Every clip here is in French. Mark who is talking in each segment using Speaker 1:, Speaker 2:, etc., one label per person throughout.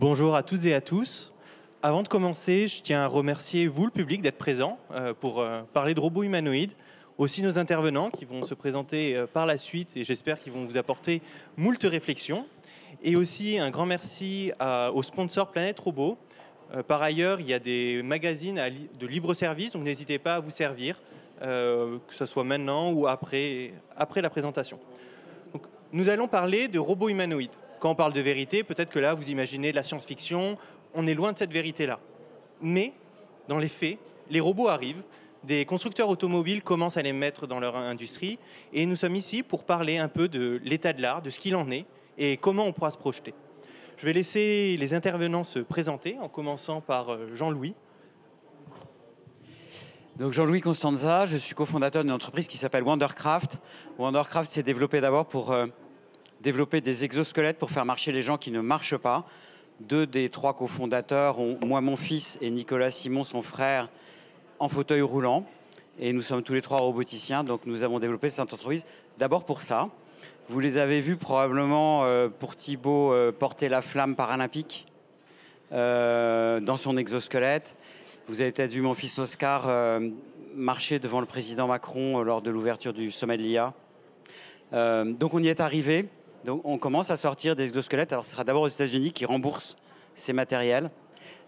Speaker 1: Bonjour à toutes et à tous. Avant de commencer, je tiens à remercier vous, le public, d'être présent pour parler de robots humanoïdes. Aussi nos intervenants qui vont se présenter par la suite et j'espère qu'ils vont vous apporter moult réflexions. Et aussi un grand merci au sponsor Planète Robot. Par ailleurs, il y a des magazines de libre service, donc n'hésitez pas à vous servir, que ce soit maintenant ou après la présentation. Donc, nous allons parler de robots humanoïdes. Quand on parle de vérité, peut-être que là, vous imaginez de la science-fiction, on est loin de cette vérité-là. Mais, dans les faits, les robots arrivent, des constructeurs automobiles commencent à les mettre dans leur industrie, et nous sommes ici pour parler un peu de l'état de l'art, de ce qu'il en est, et comment on pourra se projeter. Je vais laisser les intervenants se présenter, en commençant par Jean-Louis.
Speaker 2: Donc Jean-Louis Constanza, je suis cofondateur d'une entreprise qui s'appelle Wondercraft. Wondercraft s'est développé d'abord pour développer des exosquelettes pour faire marcher les gens qui ne marchent pas. 2 des 3 cofondateurs ont, moi mon fils et Nicolas Simon, son frère, en fauteuil roulant. Et nous sommes tous les 3 roboticiens, donc nous avons développé cette entreprise d'abord pour ça. Vous les avez vus probablement pour Thibaut porter la flamme paralympique dans son exosquelette. Vous avez peut-être vu mon fils Oscar marcher devant le président Macron lors de l'ouverture du sommet de l'IA. Donc on y est arrivé. Donc on commence à sortir des exosquelettes. Alors ce sera d'abord aux États-Unis qui remboursent ces matériels.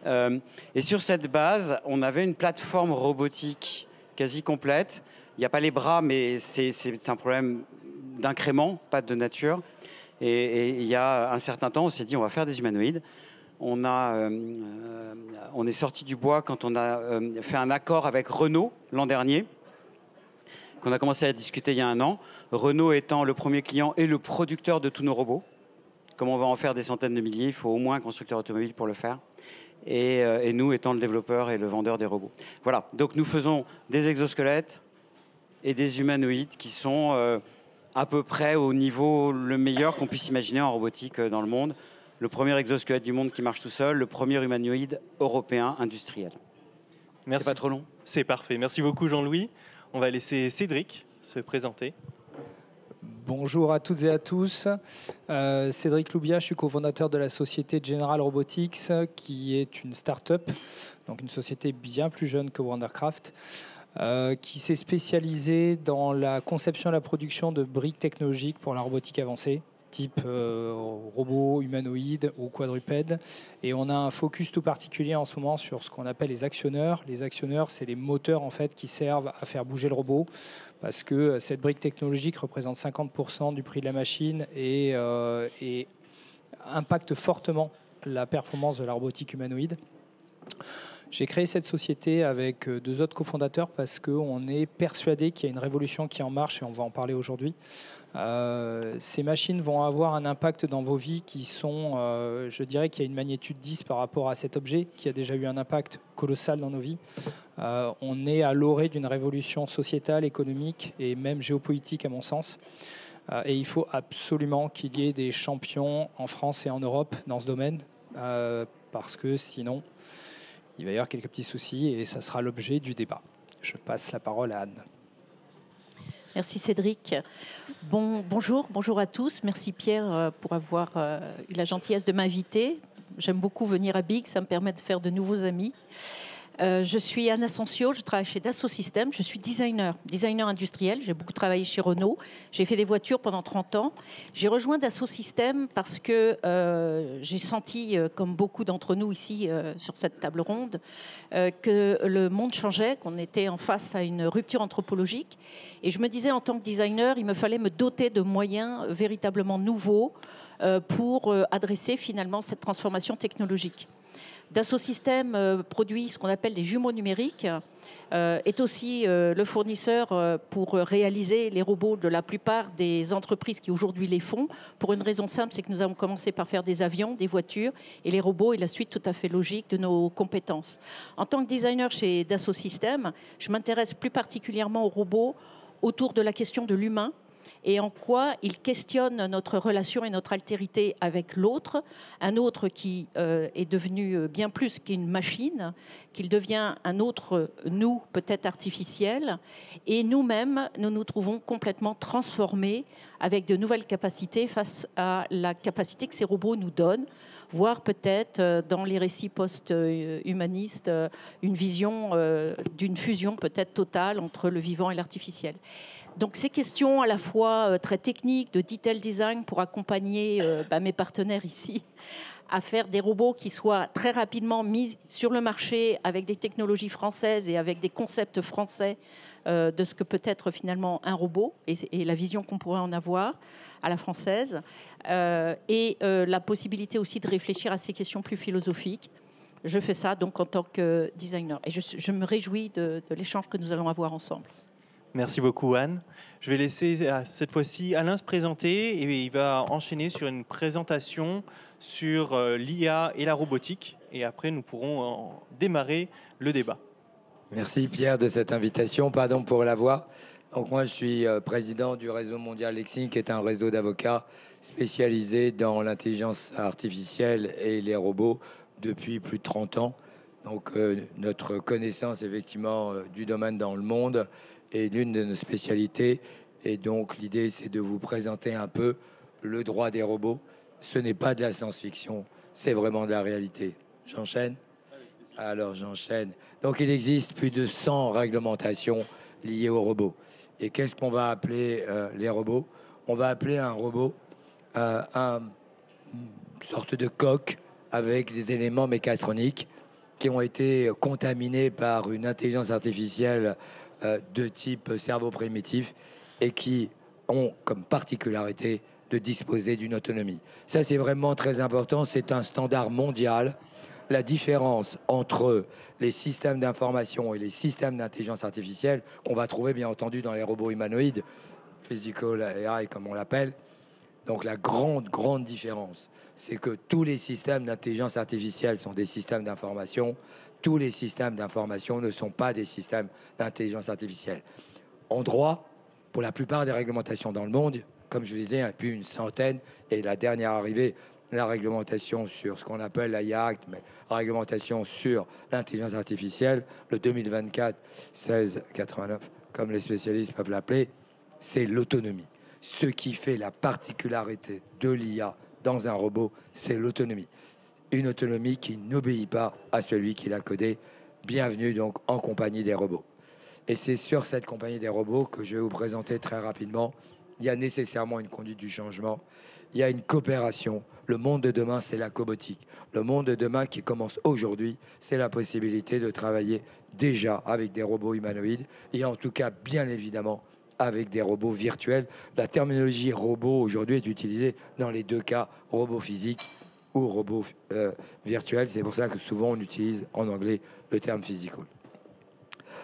Speaker 2: Et sur cette base, on avait une plateforme robotique quasi complète. Il n'y a pas les bras, mais c'est un problème d'incrément, pas de nature. Et il y a un certain temps, on s'est dit on va faire des humanoïdes. On est sorti du bois quand on a fait un accord avec Renault l'an dernier, qu'on a commencé à discuter il y a 1 an. Renault étant le premier client et le producteur de tous nos robots. Comme on va en faire des centaines de milliers, il faut au moins un constructeur automobile pour le faire. Et nous étant le développeur et le vendeur des robots. Voilà, donc nous faisons des exosquelettes et des humanoïdes qui sont à peu près au niveau le meilleur qu'on puisse imaginer en robotique dans le monde. Le premier exosquelette du monde qui marche tout seul, le premier humanoïde européen industriel.
Speaker 1: Merci.
Speaker 2: C'est pas trop long?
Speaker 1: C'est parfait. Merci beaucoup Jean-Louis. On va laisser Cédric se présenter.
Speaker 3: Bonjour à toutes et à tous. Cédric Loubia, je suis cofondateur de la société General Robotics, qui est une start-up, donc une société bien plus jeune que Wondercraft, qui s'est spécialisée dans la conception et la production de briques technologiques pour la robotique avancée, type robots humanoïdes ou quadrupèdes. Et on a un focus tout particulier en ce moment sur ce qu'on appelle les actionneurs. Les actionneurs, c'est les moteurs en fait, qui servent à faire bouger le robot, parce que cette brique technologique représente 50% du prix de la machine et impacte fortement la performance de la robotique humanoïde. J'ai créé cette société avec 2 autres cofondateurs parce qu'on est persuadé qu'il y a une révolution qui est en marche et on va en parler aujourd'hui. Ces machines vont avoir un impact dans vos vies qui sont, je dirais qu'il y a une magnitude 10 par rapport à cet objet qui a déjà eu un impact colossal dans nos vies. On est à l'orée d'une révolution sociétale, économique et même géopolitique à mon sens. Et il faut absolument qu'il y ait des champions en France et en Europe dans ce domaine parce que sinon il va y avoir quelques petits soucis et ça sera l'objet du débat. Je passe la parole à Anne.
Speaker 4: Merci Cédric. Bonjour à tous. Merci Pierre pour avoir eu la gentillesse de m'inviter. J'aime beaucoup venir à Big, ça me permet de faire de nouveaux amis. Je suis Anne Asensio, je travaille chez Dassault Systèmes, je suis designer industriel, j'ai beaucoup travaillé chez Renault, j'ai fait des voitures pendant 30 ans. J'ai rejoint Dassault Systèmes parce que j'ai senti, comme beaucoup d'entre nous ici sur cette table ronde, que le monde changeait, qu'on était en face à une rupture anthropologique. Et je me disais, en tant que designer, il me fallait me doter de moyens véritablement nouveaux pour adresser finalement cette transformation technologique. Dassault Systèmes produit ce qu'on appelle des jumeaux numériques, est aussi le fournisseur pour réaliser les robots de la plupart des entreprises qui aujourd'hui les font. Pour une raison simple, c'est que nous avons commencé par faire des avions, des voitures, et les robots est la suite tout à fait logique de nos compétences. En tant que designer chez Dassault Systèmes, je m'intéresse plus particulièrement aux robots autour de la question de l'humain, et en quoi il questionne notre relation et notre altérité avec l'autre, un autre qui est devenu bien plus qu'une machine, qu'il devient un autre nous, peut-être artificiel, et nous-mêmes, nous nous trouvons complètement transformés avec de nouvelles capacités face à la capacité que ces robots nous donnent, voire peut-être dans les récits post-humanistes, une vision d'une fusion peut-être totale entre le vivant et l'artificiel. Donc ces questions à la fois très techniques, de detail design pour accompagner mes partenaires ici à faire des robots qui soient très rapidement mis sur le marché avec des technologies françaises et avec des concepts français de ce que peut être finalement un robot et la vision qu'on pourrait en avoir à la française, et la possibilité aussi de réfléchir à ces questions plus philosophiques. Je fais ça donc en tant que designer et je me réjouis de l'échange que nous allons avoir ensemble.
Speaker 1: Merci beaucoup, Anne. Je vais laisser cette fois-ci Alain se présenter et il va enchaîner sur une présentation sur l'IA et la robotique. Et après, nous pourrons démarrer le débat.
Speaker 5: Merci Pierre de cette invitation. Pardon pour la voix. Donc moi, je suis président du réseau mondial Lexing, qui est un réseau d'avocats spécialisé dans l'intelligence artificielle et les robots depuis plus de 30 ans. Donc notre connaissance effectivement du domaine dans le monde est l'une de nos spécialités. Et donc l'idée, c'est de vous présenter un peu le droit des robots. Ce n'est pas de la science-fiction, c'est vraiment de la réalité. J'enchaîne ? Alors j'enchaîne. Donc il existe plus de 100 réglementations liées aux robots. Et qu'est-ce qu'on va appeler les robots? On va appeler un robot une sorte de coque avec des éléments mécatroniques qui ont été contaminés par une intelligence artificielle de type cerveau primitif et qui ont comme particularité de disposer d'une autonomie. Ça, c'est vraiment très important. C'est un standard mondial. La différence entre les systèmes d'information et les systèmes d'intelligence artificielle qu'on va trouver bien entendu dans les robots humanoïdes, physical AI comme on l'appelle. Donc la grande différence, c'est que tous les systèmes d'intelligence artificielle sont des systèmes d'information. Tous les systèmes d'information ne sont pas des systèmes d'intelligence artificielle. En droit, pour la plupart des réglementations dans le monde, comme je vous disais, plus une centaine, et la dernière arrivée, la réglementation sur ce qu'on appelle l'AIA Act, mais la réglementation sur l'intelligence artificielle, le 2024-1689, comme les spécialistes peuvent l'appeler, c'est l'autonomie. Ce qui fait la particularité de l'IA dans un robot, c'est l'autonomie. Une autonomie qui n'obéit pas à celui qui l'a codé. Bienvenue donc en compagnie des robots. Et c'est sur cette compagnie des robots que je vais vous présenter très rapidement. Il y a nécessairement une conduite du changement. Il y a une coopération. Le monde de demain, c'est la cobotique. Le monde de demain qui commence aujourd'hui, c'est la possibilité de travailler déjà avec des robots humanoïdes et en tout cas, bien évidemment, avec des robots virtuels. La terminologie robot aujourd'hui est utilisée dans les deux cas, robot physique ou robot virtuel. C'est pour ça que souvent on utilise en anglais le terme physical.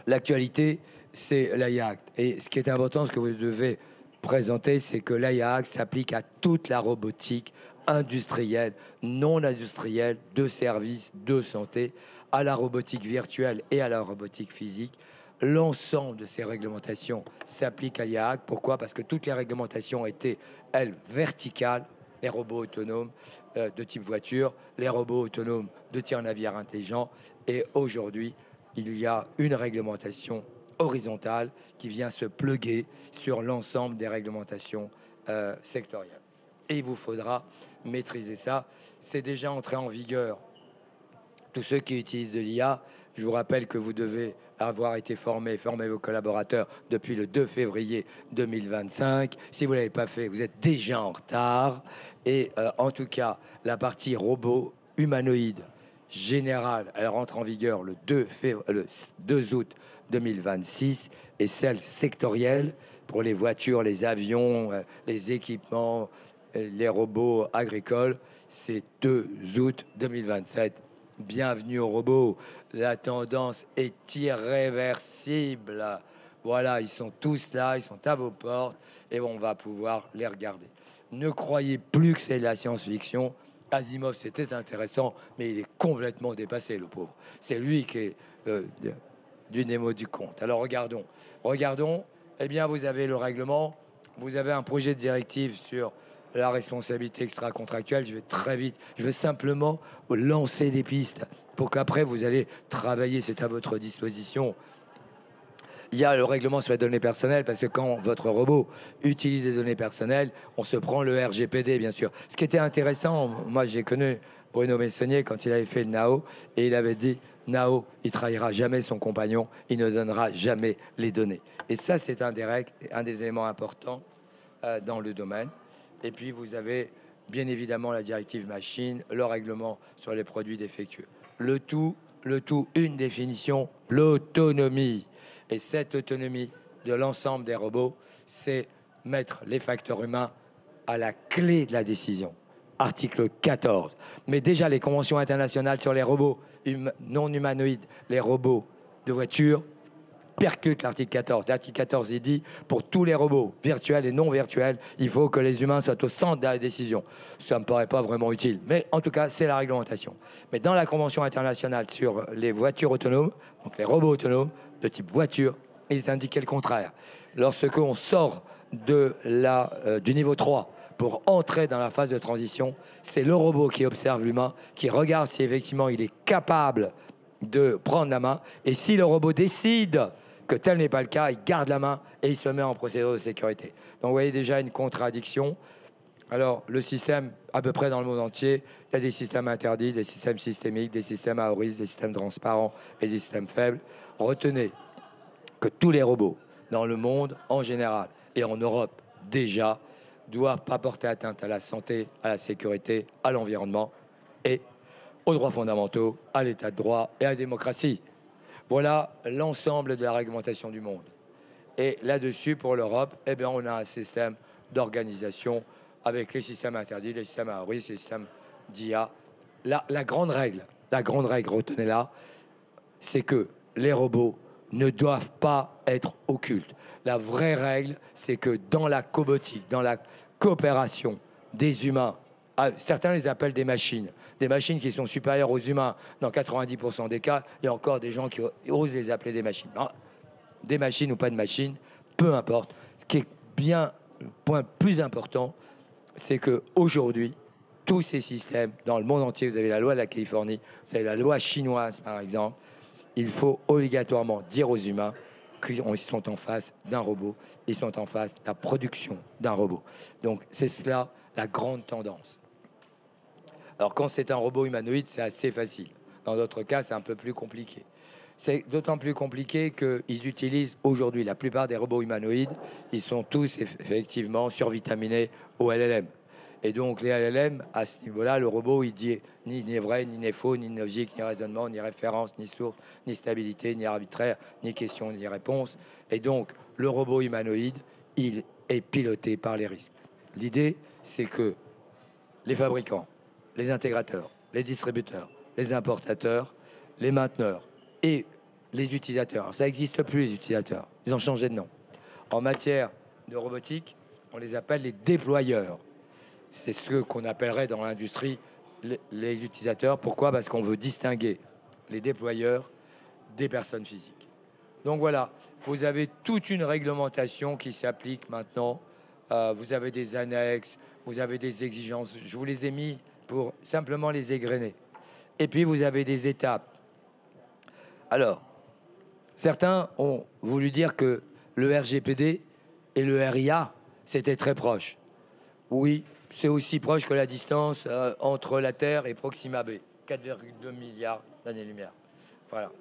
Speaker 5: L'actualité, c'est l'AIA Act. Et ce qui est important, ce que vous devez présenter, c'est que l'AIA Act s'applique à toute la robotique industrielle, non industrielle, de services, de santé, à la robotique virtuelle et à la robotique physique. L'ensemble de ces réglementations s'applique à l'AIA Act. Pourquoi? Parce que toutes les réglementations étaient, elles, verticales. Les robots autonomes de type voiture, les robots autonomes de tir navire intelligent. Et aujourd'hui, il y a une réglementation horizontale qui vient se pluguer sur l'ensemble des réglementations sectorielles. Et il vous faudra maîtriser ça. C'est déjà entré en vigueur. Tous ceux qui utilisent de l'IA, je vous rappelle que vous devez avoir été formé, former vos collaborateurs depuis le 2 février 2025. Si vous ne l'avez pas fait, vous êtes déjà en retard. Et en tout cas, la partie robot humanoïde générale, elle rentre en vigueur le 2 août 2026. Et celle sectorielle, pour les voitures, les avions, les équipements, les robots agricoles, c'est 2 août 2027. Bienvenue aux robots. La tendance est irréversible. Voilà, ils sont tous là, ils sont à vos portes et on va pouvoir les regarder. Ne croyez plus que c'est de la science-fiction. Asimov, c'était intéressant, mais il est complètement dépassé, le pauvre. C'est lui qui est du Nemo du conte. Alors regardons. Eh bien, vous avez le règlement, vous avez un projet de directive sur la responsabilité extra-contractuelle. Je vais très vite. Je veux simplement lancer des pistes pour qu'après, vous allez travailler. C'est à votre disposition. Il y a le règlement sur les données personnelles, parce que quand votre robot utilise des données personnelles, on se prend le RGPD, bien sûr. Ce qui était intéressant, moi j'ai connu Bruno Messonnier quand il avait fait le NAO, et il avait dit, Nao, il trahira jamais son compagnon, il ne donnera jamais les données. Et ça, c'est un des éléments importants dans le domaine. Et puis, vous avez bien évidemment la directive machine, le règlement sur les produits défectueux. Le tout, une définition, l'autonomie. Et cette autonomie de l'ensemble des robots, c'est mettre les facteurs humains à la clé de la décision. Article 14. Mais déjà, les conventions internationales sur les robots non humanoïdes, les robots de voiture, percutent l'article 14. L'article 14, il dit, pour tous les robots, virtuels et non virtuels, il faut que les humains soient au centre de la décision. Ça ne me paraît pas vraiment utile, mais en tout cas, c'est la réglementation. Mais dans la convention internationale sur les voitures autonomes, donc les robots autonomes, de type voiture, il est indiqué le contraire. Lorsqu'on sort du niveau 3, pour entrer dans la phase de transition, c'est le robot qui observe l'humain, qui regarde si effectivement il est capable de prendre la main. Et si le robot décide que tel n'est pas le cas, il garde la main et il se met en procédure de sécurité. Donc vous voyez déjà une contradiction. Alors le système, à peu près dans le monde entier, il y a des systèmes interdits, des systèmes systémiques, des systèmes à haut risque, des systèmes transparents et des systèmes faibles. Retenez que tous les robots dans le monde en général et en Europe déjà doivent pas porter atteinte à la santé, à la sécurité, à l'environnement et aux droits fondamentaux, à l'état de droit et à la démocratie. Voilà l'ensemble de la réglementation du monde. Et là-dessus, pour l'Europe, eh bien, on a un système d'organisation avec les systèmes interdits, les systèmes à risque, les systèmes d'IA. La grande règle, retenez-la, c'est que les robots ne doivent pas être occultes. La vraie règle, c'est que dans la cobotique, dans la coopération des humains, certains les appellent des machines qui sont supérieures aux humains. Dans 90% des cas, il y a encore des gens qui osent les appeler des machines. Non, des machines ou pas de machines, peu importe. Ce qui est bien, le point plus important, c'est qu'aujourd'hui, tous ces systèmes, dans le monde entier, vous avez la loi de la Californie, vous avez la loi chinoise, par exemple, il faut obligatoirement dire aux humains qu'ils sont en face d'un robot, ils sont en face de la production d'un robot. Donc c'est cela la grande tendance. Alors quand c'est un robot humanoïde, c'est assez facile. Dans d'autres cas, c'est un peu plus compliqué. C'est d'autant plus compliqué qu'ils utilisent aujourd'hui, la plupart des robots humanoïdes, ils sont tous effectivement survitaminés au LLM. Et donc les LLM, à ce niveau-là, le robot, il dit ni vrai, ni faux, ni logique, ni raisonnement, ni référence, ni source, ni stabilité, ni arbitraire, ni question, ni réponse. Et donc le robot humanoïde, il est piloté par les risques. L'idée, c'est que les fabricants, les intégrateurs, les distributeurs, les importateurs, les mainteneurs et les utilisateurs. Alors, ça n'existe plus, les utilisateurs. Ils ont changé de nom. En matière de robotique, on les appelle les déployeurs. C'est ce qu'on appellerait dans l'industrie les utilisateurs. Pourquoi ? Parce qu'on veut distinguer les déployeurs des personnes physiques. Donc voilà, vous avez toute une réglementation qui s'applique maintenant. Vous avez des annexes, vous avez des exigences. Je vous les ai mis pour simplement les égrener. Et puis vous avez des étapes. Alors, certains ont voulu dire que le RGPD et le RIA, c'était très proche. Oui, c'est aussi proche que la distance entre la Terre et Proxima b, 4,2 milliards d'années-lumière. Voilà.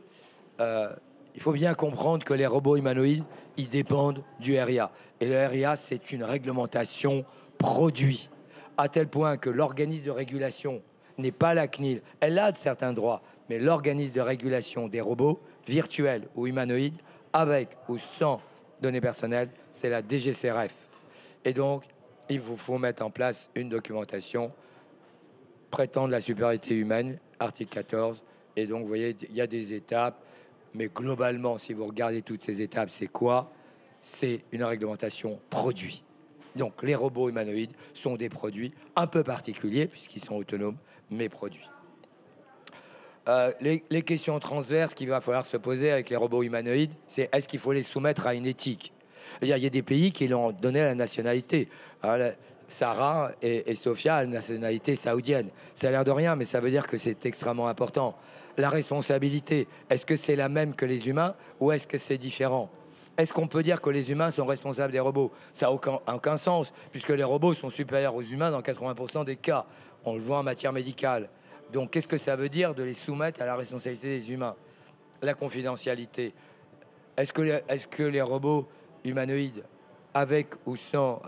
Speaker 5: Il faut bien comprendre que les robots humanoïdes, ils dépendent du RIA. Et le RIA, c'est une réglementation produit, à tel point que l'organisme de régulation n'est pas la CNIL. Elle a de certains droits, mais l'organisme de régulation des robots, virtuels ou humanoïdes, avec ou sans données personnelles, c'est la DGCRF. Et donc, il vous faut mettre en place une documentation prétendre la supériorité humaine, article 14. Et donc, vous voyez, il y a des étapes. Mais globalement, si vous regardez toutes ces étapes, c'est quoi ? C'est une réglementation produit. Donc, les robots humanoïdes sont des produits un peu particuliers, puisqu'ils sont autonomes, mais produits. Les questions transverses qu'il va falloir se poser avec les robots humanoïdes, c'est est-ce qu'il faut les soumettre à une éthique ? Il y a des pays qui leur ont donné la nationalité. Alors, Sarah et Sophia ont la nationalité saoudienne. Ça a l'air de rien, mais ça veut dire que c'est extrêmement important. La responsabilité, est-ce que c'est la même que les humains ou est-ce que c'est différent ? Est-ce qu'on peut dire que les humains sont responsables des robots? Ça n'a aucun sens, puisque les robots sont supérieurs aux humains dans 80% des cas. On le voit en matière médicale. Donc, qu'est-ce que ça veut dire de les soumettre à la responsabilité des humains? La confidentialité. Est-ce que les robots humanoïdes, avec ou sans,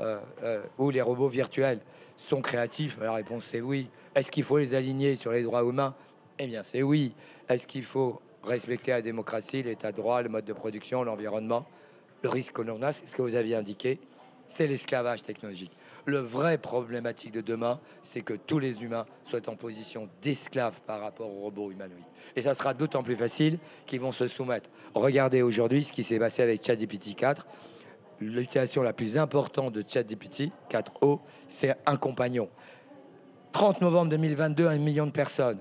Speaker 5: ou les robots virtuels, sont créatifs? La réponse c'est oui. Est-ce qu'il faut les aligner sur les droits humains? Eh bien, c'est oui. Est-ce qu'il faut respecter la démocratie, l'état de droit, le mode de production, l'environnement? Le risque que l'on a, c'est ce que vous aviez indiqué, c'est l'esclavage technologique. Le vrai problématique de demain, c'est que tous les humains soient en position d'esclaves par rapport aux robots humanoïdes. Et ça sera d'autant plus facile qu'ils vont se soumettre. Regardez aujourd'hui ce qui s'est passé avec ChatGPT 4. L'utilisation la plus importante de ChatGPT 4o, c'est un compagnon. 30 novembre 2022, 1 million de personnes.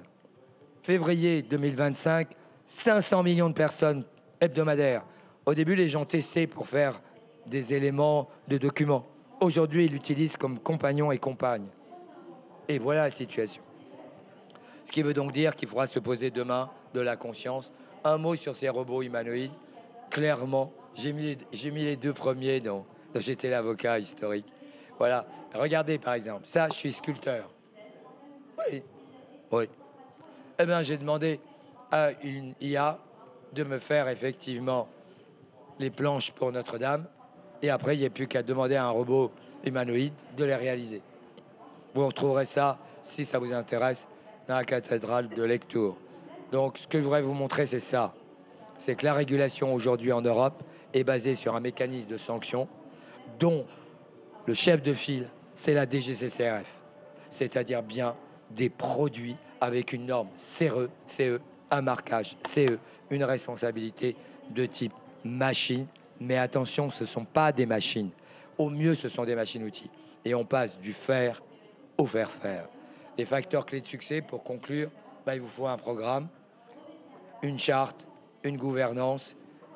Speaker 5: Février 2025, 500 millions de personnes hebdomadaires. Au début, les gens testaient pour faire des éléments de documents. Aujourd'hui, ils l'utilisent comme compagnon et compagne. Et voilà la situation. Ce qui veut donc dire qu'il faudra se poser demain de la conscience. Un mot sur ces robots humanoïdes. Clairement, j'ai mis les deux premiers dont j'étais l'avocat historique. Voilà. Regardez par exemple, ça, je suis sculpteur. Oui. Oui. Eh bien, j'ai demandé à une IA de me faire effectivement les planches pour Notre-Dame. Et après, il n'y a plus qu'à demander à un robot humanoïde de les réaliser. Vous retrouverez ça, si ça vous intéresse, dans la cathédrale de Lectoure. Donc, ce que je voudrais vous montrer, c'est ça. C'est que la régulation aujourd'hui en Europe est basée sur un mécanisme de sanction dont le chef de file, c'est la DGCCRF. C'est-à-dire bien des produits avec une norme CE, un marquage CE, une responsabilité de type machine. Mais attention, ce ne sont pas des machines. Au mieux, ce sont des machines-outils. Et on passe du faire au faire-faire. Les facteurs clés de succès, pour conclure, il vous faut un programme, une charte, une gouvernance,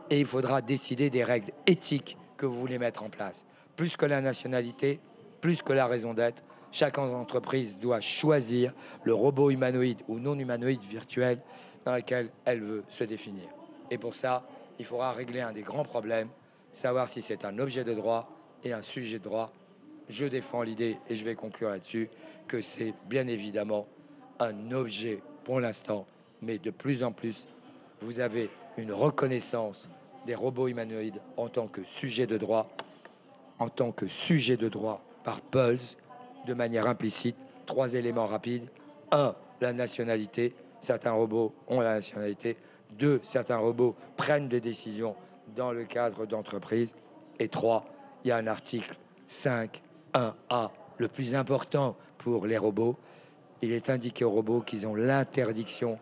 Speaker 5: et il faudra décider des règles éthiques que vous voulez mettre en place. Plus que la nationalité, plus que la raison d'être, chaque entreprise doit choisir le robot humanoïde ou non humanoïde virtuel dans lequel elle veut se définir. Et pour ça, il faudra régler un des grands problèmes, savoir si c'est un objet de droit et un sujet de droit. Je défends l'idée, et je vais conclure là-dessus, que c'est bien évidemment un objet pour l'instant, mais de plus en plus, vous avez une reconnaissance des robots humanoïdes en tant que sujet de droit, par Pulse, de manière implicite. 3 éléments rapides. 1, la nationalité. Certains robots ont la nationalité. 2, certains robots prennent des décisions dans le cadre d'entreprises. Et 3, il y a un article 5.1a, le plus important pour les robots. Il est indiqué aux robots qu'ils ont l'interdiction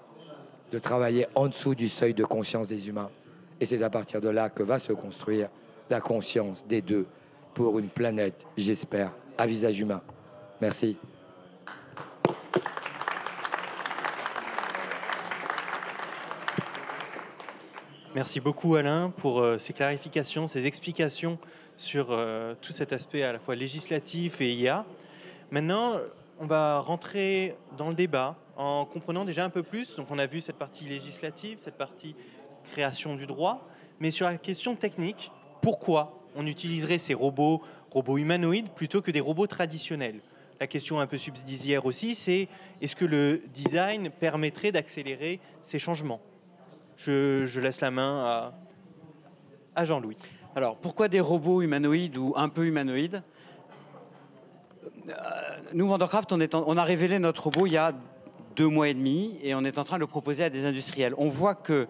Speaker 5: de travailler en dessous du seuil de conscience des humains. Et c'est à partir de là que va se construire la conscience des deux pour une planète, j'espère, à visage humain. Merci.
Speaker 1: Merci beaucoup Alain pour ces clarifications, ces explications sur tout cet aspect à la fois législatif et IA. Maintenant, on va rentrer dans le débat en comprenant déjà un peu plus. Donc on a vu cette partie législative, cette partie création du droit, mais sur la question technique, pourquoi on utiliserait ces robots humanoïdes plutôt que des robots traditionnels? La question un peu subsidiaire aussi, c'est est-ce que le design permettrait d'accélérer ces changements? Je laisse la main à Jean-Louis.
Speaker 2: Alors, pourquoi des robots humanoïdes ou un peu humanoïdes? Nous, Wondercraft, on a révélé notre robot il y a 2 mois et demi et on est en train de le proposer à des industriels. On voit que,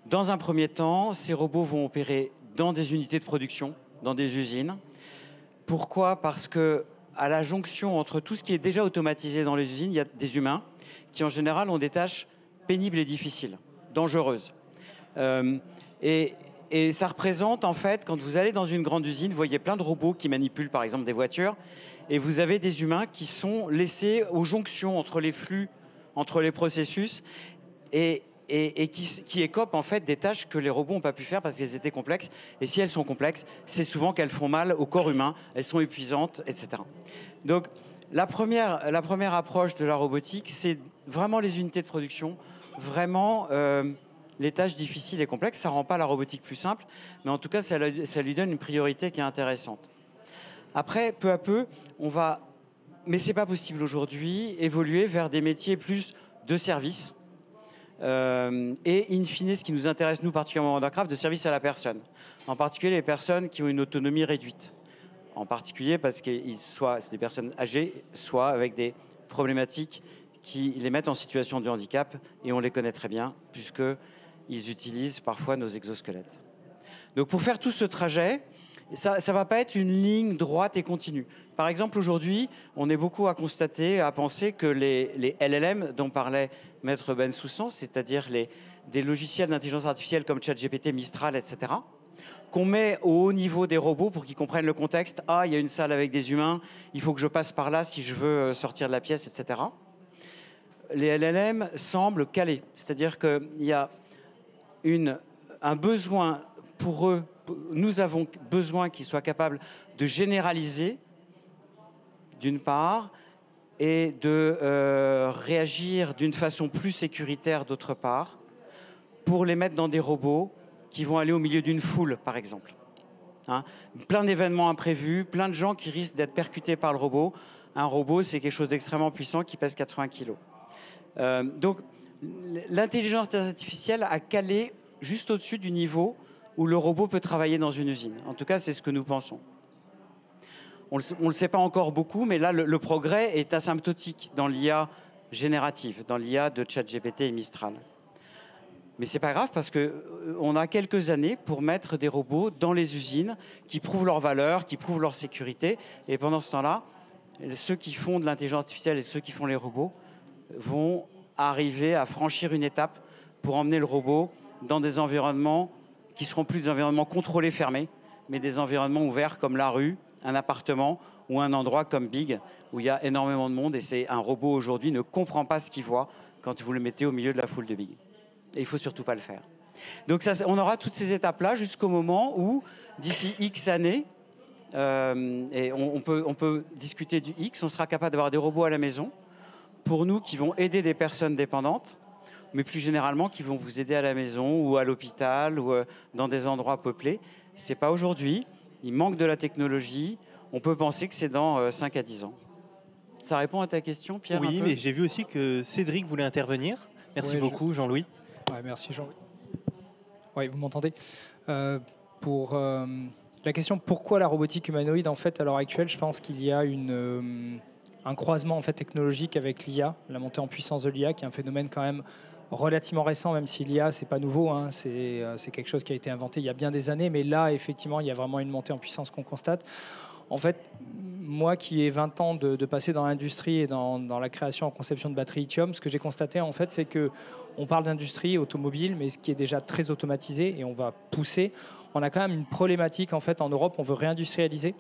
Speaker 2: dans un premier temps, ces robots vont opérer dans des unités de production, dans des usines. Pourquoi? Parce que à la jonction entre tout ce qui est déjà automatisé dans les usines, il y a des humains qui, en général, ont des tâches pénibles et difficiles, dangereuses. Et ça représente, en fait, quand vous allez dans une grande usine, vous voyez plein de robots qui manipulent, par exemple, des voitures, et vous avez des humains qui sont laissés aux jonctions entre les flux, entre les processus, et qui écopent, en fait, des tâches que les robots n'ont pas pu faire parce qu'elles étaient complexes. Et si elles sont complexes, c'est souvent qu'elles font mal au corps humain, elles sont épuisantes, etc. Donc, la première approche de la robotique, c'est vraiment les unités de production, vraiment les tâches difficiles et complexes. Ça ne rend pas la robotique plus simple, mais en tout cas, ça lui donne une priorité qui est intéressante. Après, peu à peu, on va, mais ce n'est pas possible aujourd'hui, évoluer vers des métiers plus de service. Et in fine, ce qui nous intéresse, nous particulièrement en Wondercraft, de service à la personne. En particulier les personnes qui ont une autonomie réduite. En particulier parce que c'est des personnes âgées, soit avec des problématiques qui les mettent en situation de handicap, et on les connaît très bien, puisqu'ils utilisent parfois nos exosquelettes. Donc pour faire tout ce trajet, ça ne va pas être une ligne droite et continue. Par exemple, aujourd'hui, on est beaucoup à constater, à penser que les LLM dont parlait Maître Bensoussan, c'est-à-dire des logiciels d'intelligence artificielle comme ChatGPT, Mistral, etc., qu'on met au haut niveau des robots pour qu'ils comprennent le contexte. Ah, il y a une salle avec des humains, il faut que je passe par là si je veux sortir de la pièce, etc. Les LLM semblent calés. C'est-à-dire qu'il y a un besoin pour eux. Nous avons besoin qu'ils soient capables de généraliser, d'une part, et de réagir d'une façon plus sécuritaire, d'autre part, pour les mettre dans des robots qui vont aller au milieu d'une foule, par exemple. Plein d'événements imprévus, plein de gens qui risquent d'être percutés par le robot. Un robot, c'est quelque chose d'extrêmement puissant qui pèse 80 kilos. Donc, l'intelligence artificielle a calé juste au-dessus du niveau où le robot peut travailler dans une usine. En tout cas, c'est ce que nous pensons. On ne le sait pas encore beaucoup, mais là, le progrès est asymptotique dans l'IA générative, dans l'IA de ChatGPT et Mistral. Mais ce n'est pas grave parce qu'on a quelques années pour mettre des robots dans les usines qui prouvent leur valeur, qui prouvent leur sécurité. Et pendant ce temps-là, ceux qui font de l'intelligence artificielle et ceux qui font les robots vont arriver à franchir une étape pour emmener le robot dans des environnements qui ne seront plus des environnements contrôlés, fermés, mais des environnements ouverts comme la rue, un appartement ou un endroit comme Big, où il y a énormément de monde. Et un robot aujourd'hui ne comprend pas ce qu'il voit quand vous le mettez au milieu de la foule de Big. Et il ne faut surtout pas le faire. Donc on aura toutes ces étapes-là jusqu'au moment où, d'ici X années, et on peut discuter du X, on sera capable d'avoir des robots à la maison, pour nous qui vont aider des personnes dépendantes, mais plus généralement qui vont vous aider à la maison ou à l'hôpital ou dans des endroits peuplés. Ce n'est pas aujourd'hui, il manque de la technologie, on peut penser que c'est dans 5 à 10 ans. Ça répond à ta question, Pierre?
Speaker 1: Oui, mais j'ai vu aussi que Cédric voulait intervenir. Merci beaucoup, Jean-Louis.
Speaker 3: Ouais, merci, Jean-Louis. Oui, vous m'entendez. Pour la question pourquoi la robotique humanoïde, en fait, à l'heure actuelle, je pense qu'il y a un croisement en fait, technologique avec l'IA, la montée en puissance de l'IA, qui est un phénomène quand même relativement récent, même si l'IA, c'est pas nouveau, hein, c'est quelque chose qui a été inventé il y a bien des années, mais là, effectivement, il y a vraiment une montée en puissance qu'on constate. En fait, moi qui ai 20 ans de passer dans l'industrie et dans la création en conception de batteries lithium, ce que j'ai constaté, en fait, c'est qu'on parle d'industrie automobile, mais ce qui est déjà très automatisé, et on va pousser. On a quand même une problématique, en fait, en Europe, on veut réindustrialiser.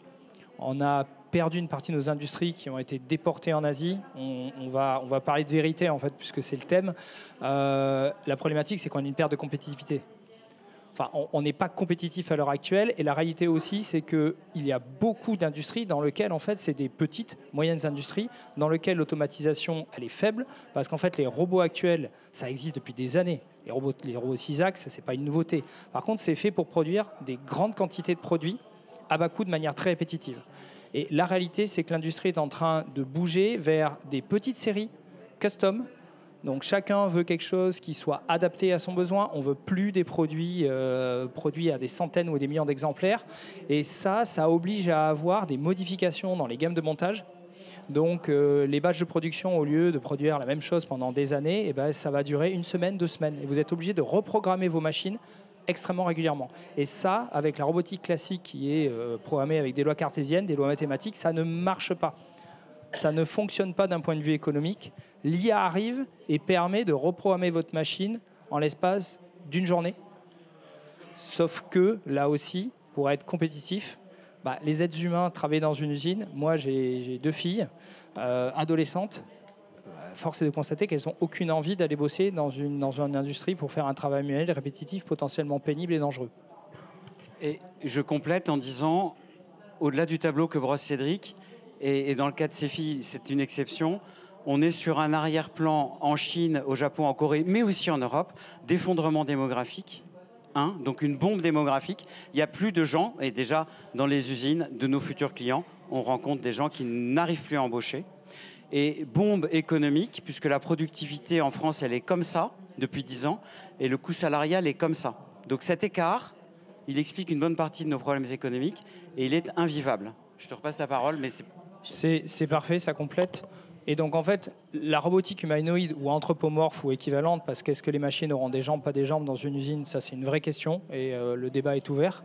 Speaker 3: On a perdu une partie de nos industries qui ont été déportées en Asie. On va parler de vérité, en fait, puisque c'est le thème. La problématique, c'est qu'on a une perte de compétitivité. Enfin, on n'est pas compétitif à l'heure actuelle. Et la réalité aussi, c'est qu'il y a beaucoup d'industries dans lesquelles, en fait, c'est des petites, moyennes industries, dans lesquelles l'automatisation, elle est faible. Parce qu'en fait, les robots actuels, ça existe depuis des années. Les robots 6 axes, ce n'est pas une nouveauté. Par contre, c'est fait pour produire des grandes quantités de produits à bas coût de manière très répétitive. Et la réalité, c'est que l'industrie est en train de bouger vers des petites séries custom. Donc chacun veut quelque chose qui soit adapté à son besoin. On ne veut plus des produits produits à des centaines ou des millions d'exemplaires. Et ça oblige à avoir des modifications dans les gammes de montage. Donc les batchs de production, au lieu de produire la même chose pendant des années, eh ben, ça va durer 1 semaine, 2 semaines. Et vous êtes obligé de reprogrammer vos machines extrêmement régulièrement. Et ça, avec la robotique classique qui est programmée avec des lois cartésiennes, des lois mathématiques, ça ne marche pas. Ça ne fonctionne pas d'un point de vue économique. L'IA arrive et permet de reprogrammer votre machine en l'espace d'une journée. Sauf que, là aussi, pour être compétitif, les êtres humains travaillent dans une usine. Moi, j'ai 2 filles adolescentes. Force est de constater qu'elles n'ont aucune envie d'aller bosser dans une industrie pour faire un travail manuel répétitif, potentiellement pénible et dangereux.
Speaker 2: Et je complète en disant, au-delà du tableau que brosse Cédric, et dans le cas de ces filles, c'est une exception, On est sur un arrière-plan en Chine, au Japon, en Corée, mais aussi en Europe, d'effondrement démographique. Donc une bombe démographique. Il n'y a plus de gens, et déjà dans les usines de nos futurs clients, on rencontre des gens qui n'arrivent plus à embaucher. Et bombe économique, puisque la productivité en France, elle est comme ça depuis 10 ans, et le coût salarial est comme ça. Donc cet écart, il explique une bonne partie de nos problèmes économiques, et il est invivable. Je te repasse la parole, mais
Speaker 3: c'est parfait, ça complète. Et donc en fait, la robotique humanoïde ou anthropomorphe ou équivalente, parce qu'est-ce que les machines auront des jambes, pas des jambes dans une usine, ça c'est une vraie question, et le débat est ouvert.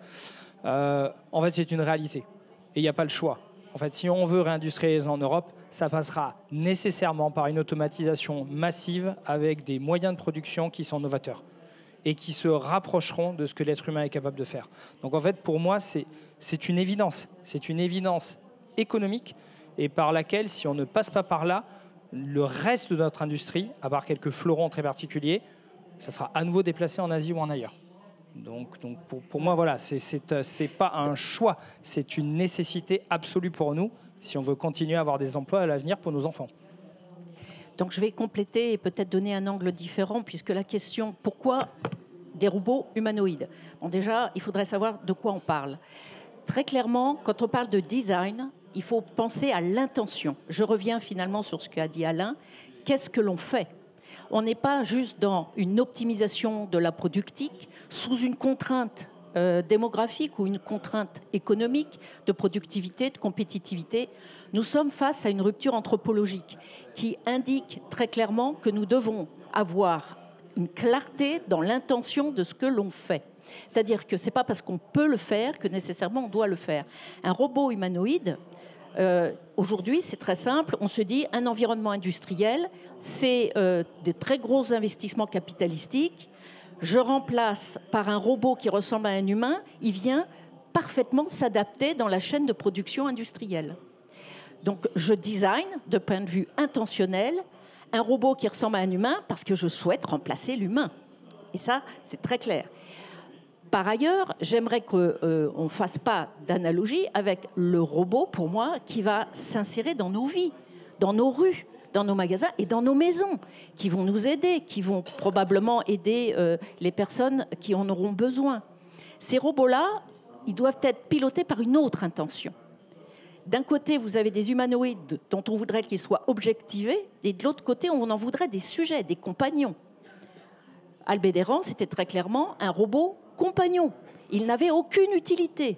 Speaker 3: En fait, c'est une réalité, et il n'y a pas le choix. En fait, si on veut réindustrialiser en Europe, ça passera nécessairement par une automatisation massive avec des moyens de production qui sont novateurs et qui se rapprocheront de ce que l'être humain est capable de faire. Donc en fait, pour moi, c'est une évidence. C'est une évidence économique et par laquelle, si on ne passe pas par là, le reste de notre industrie, à part quelques fleurons très particuliers, ça sera à nouveau déplacé en Asie ou en ailleurs. Donc pour moi, voilà, c'est pas un choix, c'est une nécessité absolue pour nous si on veut continuer à avoir des emplois à l'avenir pour nos enfants.
Speaker 4: Donc je vais compléter et peut-être donner un angle différent, puisque la question, pourquoi des robots humanoïdes? Bon, déjà, il faudrait savoir de quoi on parle. Très clairement, quand on parle de design, il faut penser à l'intention. Je reviens finalement sur ce qu'a dit Alain. Qu'est-ce que l'on fait? On n'est pas juste dans une optimisation de la productique sous une contrainte démographique ou une contrainte économique de productivité, de compétitivité. Nous sommes face à une rupture anthropologique qui indique très clairement que nous devons avoir une clarté dans l'intention de ce que l'on fait. C'est-à-dire que ce n'est pas parce qu'on peut le faire que nécessairement on doit le faire. Un robot humanoïde, aujourd'hui, c'est très simple. On se dit un environnement industriel, c'est de très gros investissements capitalistiques. Je remplace par un robot qui ressemble à un humain, il vient parfaitement s'adapter dans la chaîne de production industrielle. Donc, je design, de point de vue intentionnel, un robot qui ressemble à un humain parce que je souhaite remplacer l'humain. Et ça, c'est très clair. Par ailleurs, j'aimerais qu'on ne fasse pas d'analogie avec le robot, pour moi, qui va s'insérer dans nos vies, dans nos rues, dans nos magasins et dans nos maisons, qui vont nous aider, qui vont probablement aider les personnes qui en auront besoin. Ces robots-là, ils doivent être pilotés par une autre intention. D'un côté, vous avez des humanoïdes dont on voudrait qu'ils soient objectivés, et de l'autre côté, on en voudrait des sujets, des compagnons. Albédéran, c'était très clairement un robot compagnon. Il n'avait aucune utilité.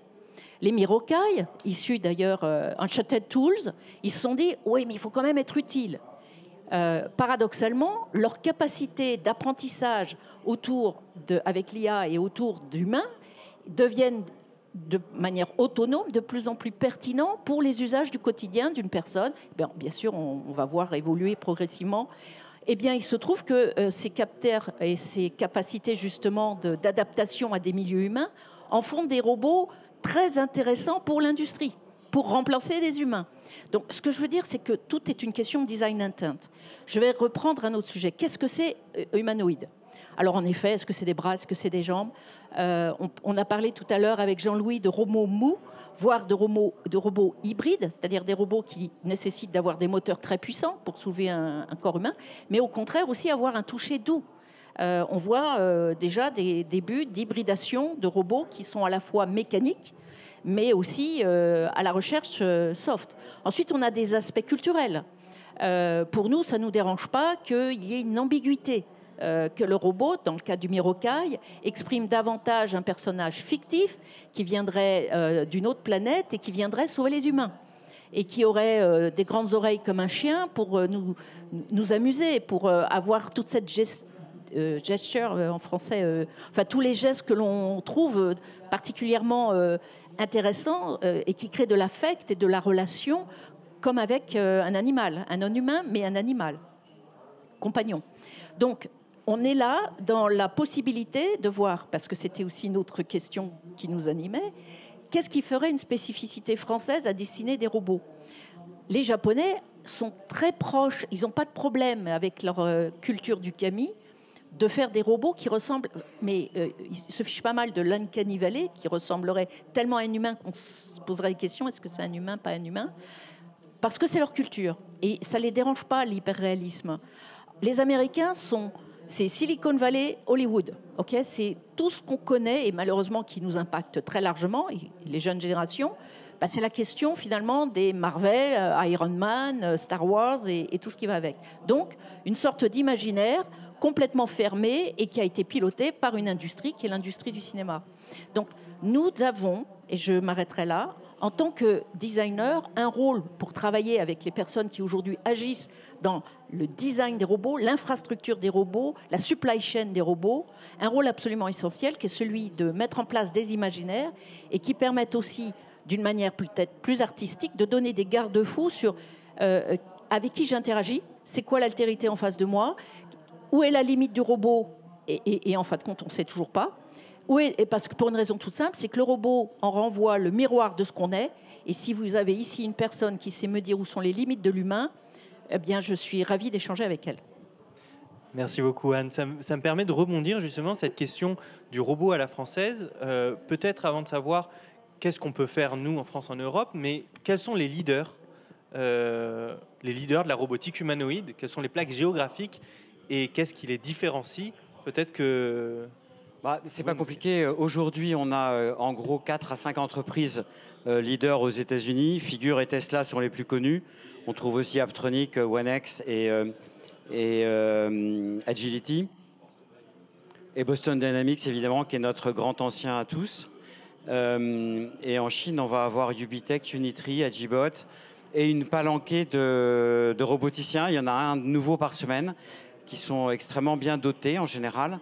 Speaker 4: Les Mirokai, issus d'ailleurs Uncharted Tools, ils se sont dit « oui, mais il faut quand même être utile ». Paradoxalement, leur capacité d'apprentissage avec l'IA et autour d'humains deviennent de manière autonome de plus en plus pertinents pour les usages du quotidien d'une personne. Bien sûr, on va voir évoluer progressivement. Eh bien, il se trouve que ces capteurs et ces capacités justement d'adaptation à des milieux humains en font des robots très intéressants pour l'industrie, pour remplacer des humains. Donc, ce que je veux dire, c'est que tout est une question de design intent. Je vais reprendre un autre sujet. Qu'est-ce que c'est humanoïde? Alors, en effet, est-ce que c'est des bras, est-ce que c'est des jambes? On a parlé tout à l'heure avec Jean-Louis de robots mous, voire de robots hybrides, c'est-à-dire des robots qui nécessitent d'avoir des moteurs très puissants pour soulever un corps humain, mais au contraire aussi avoir un toucher doux. On voit déjà des débuts d'hybridation de robots qui sont à la fois mécaniques, mais aussi à la recherche soft. Ensuite, on a des aspects culturels. Pour nous, ça ne nous dérange pas qu'il y ait une ambiguïté. Que le robot, dans le cas du Mirokai, exprime davantage un personnage fictif qui viendrait d'une autre planète et qui viendrait sauver les humains et qui aurait des grandes oreilles comme un chien pour nous amuser, pour avoir toute cette gesture en français, enfin tous les gestes que l'on trouve particulièrement intéressants et qui créent de l'affect et de la relation comme avec un animal, un non-humain mais un animal, compagnon. Donc, on est là dans la possibilité de voir, parce que c'était aussi une autre question qui nous animait, qu'est-ce qui ferait une spécificité française à dessiner des robots? Les Japonais sont très proches, ils n'ont pas de problème avec leur culture du kami, de faire des robots qui ressemblent, mais ils se fichent pas mal de l'uncanny valley, qui ressemblerait tellement à un humain qu'on se poserait la question, est-ce que c'est un humain, pas un humain? parce que c'est leur culture. Et ça ne les dérange pas, l'hyperréalisme. Les Américains c'est Silicon Valley, Hollywood. Okay, c'est tout ce qu'on connaît et malheureusement qui nous impacte très largement, et les jeunes générations. Bah, c'est la question finalement des Marvel, Iron Man, Star Wars et tout ce qui va avec. Donc, une sorte d'imaginaire complètement fermé et qui a été piloté par une industrie qui est l'industrie du cinéma. Donc, nous avons, et je m'arrêterai là, en tant que designer, un rôle pour travailler avec les personnes qui aujourd'hui agissent dans le design des robots, l'infrastructure des robots, la supply chain des robots, un rôle absolument essentiel qui est celui de mettre en place des imaginaires et qui permettent aussi, d'une manière peut-être plus artistique, de donner des garde-fous sur avec qui j'interagis, c'est quoi l'altérité en face de moi, où est la limite du robot, et en fin de compte, on ne sait toujours pas. Et parce que pour une raison toute simple, c'est que le robot en renvoie le miroir de ce qu'on est. Et si vous avez ici une personne qui sait me dire où sont les limites de l'humain, eh bien, je suis ravie d'échanger avec elle.
Speaker 1: Merci beaucoup, Anne. Ça me permet de rebondir justement cette question du robot à la française. Peut-être avant de savoir qu'est-ce qu'on peut faire, nous, en France, en Europe, mais quels sont les leaders de la robotique humanoïde? Quelles sont les plaques géographiques et qu'est-ce qui les différencie? Peut-être que...
Speaker 2: c'est pas compliqué. Aujourd'hui, on a en gros 4 à 5 entreprises leaders aux États-Unis. Figure et Tesla sont les plus connus. On trouve aussi Apptronic, OneX et Agility. Et Boston Dynamics, évidemment, qui est notre grand ancien à tous. Et en Chine, on va avoir Ubitech, Unitree, Agibot et une palanquée de roboticiens. Il y en a un nouveau par semaine qui sont extrêmement bien dotés en général.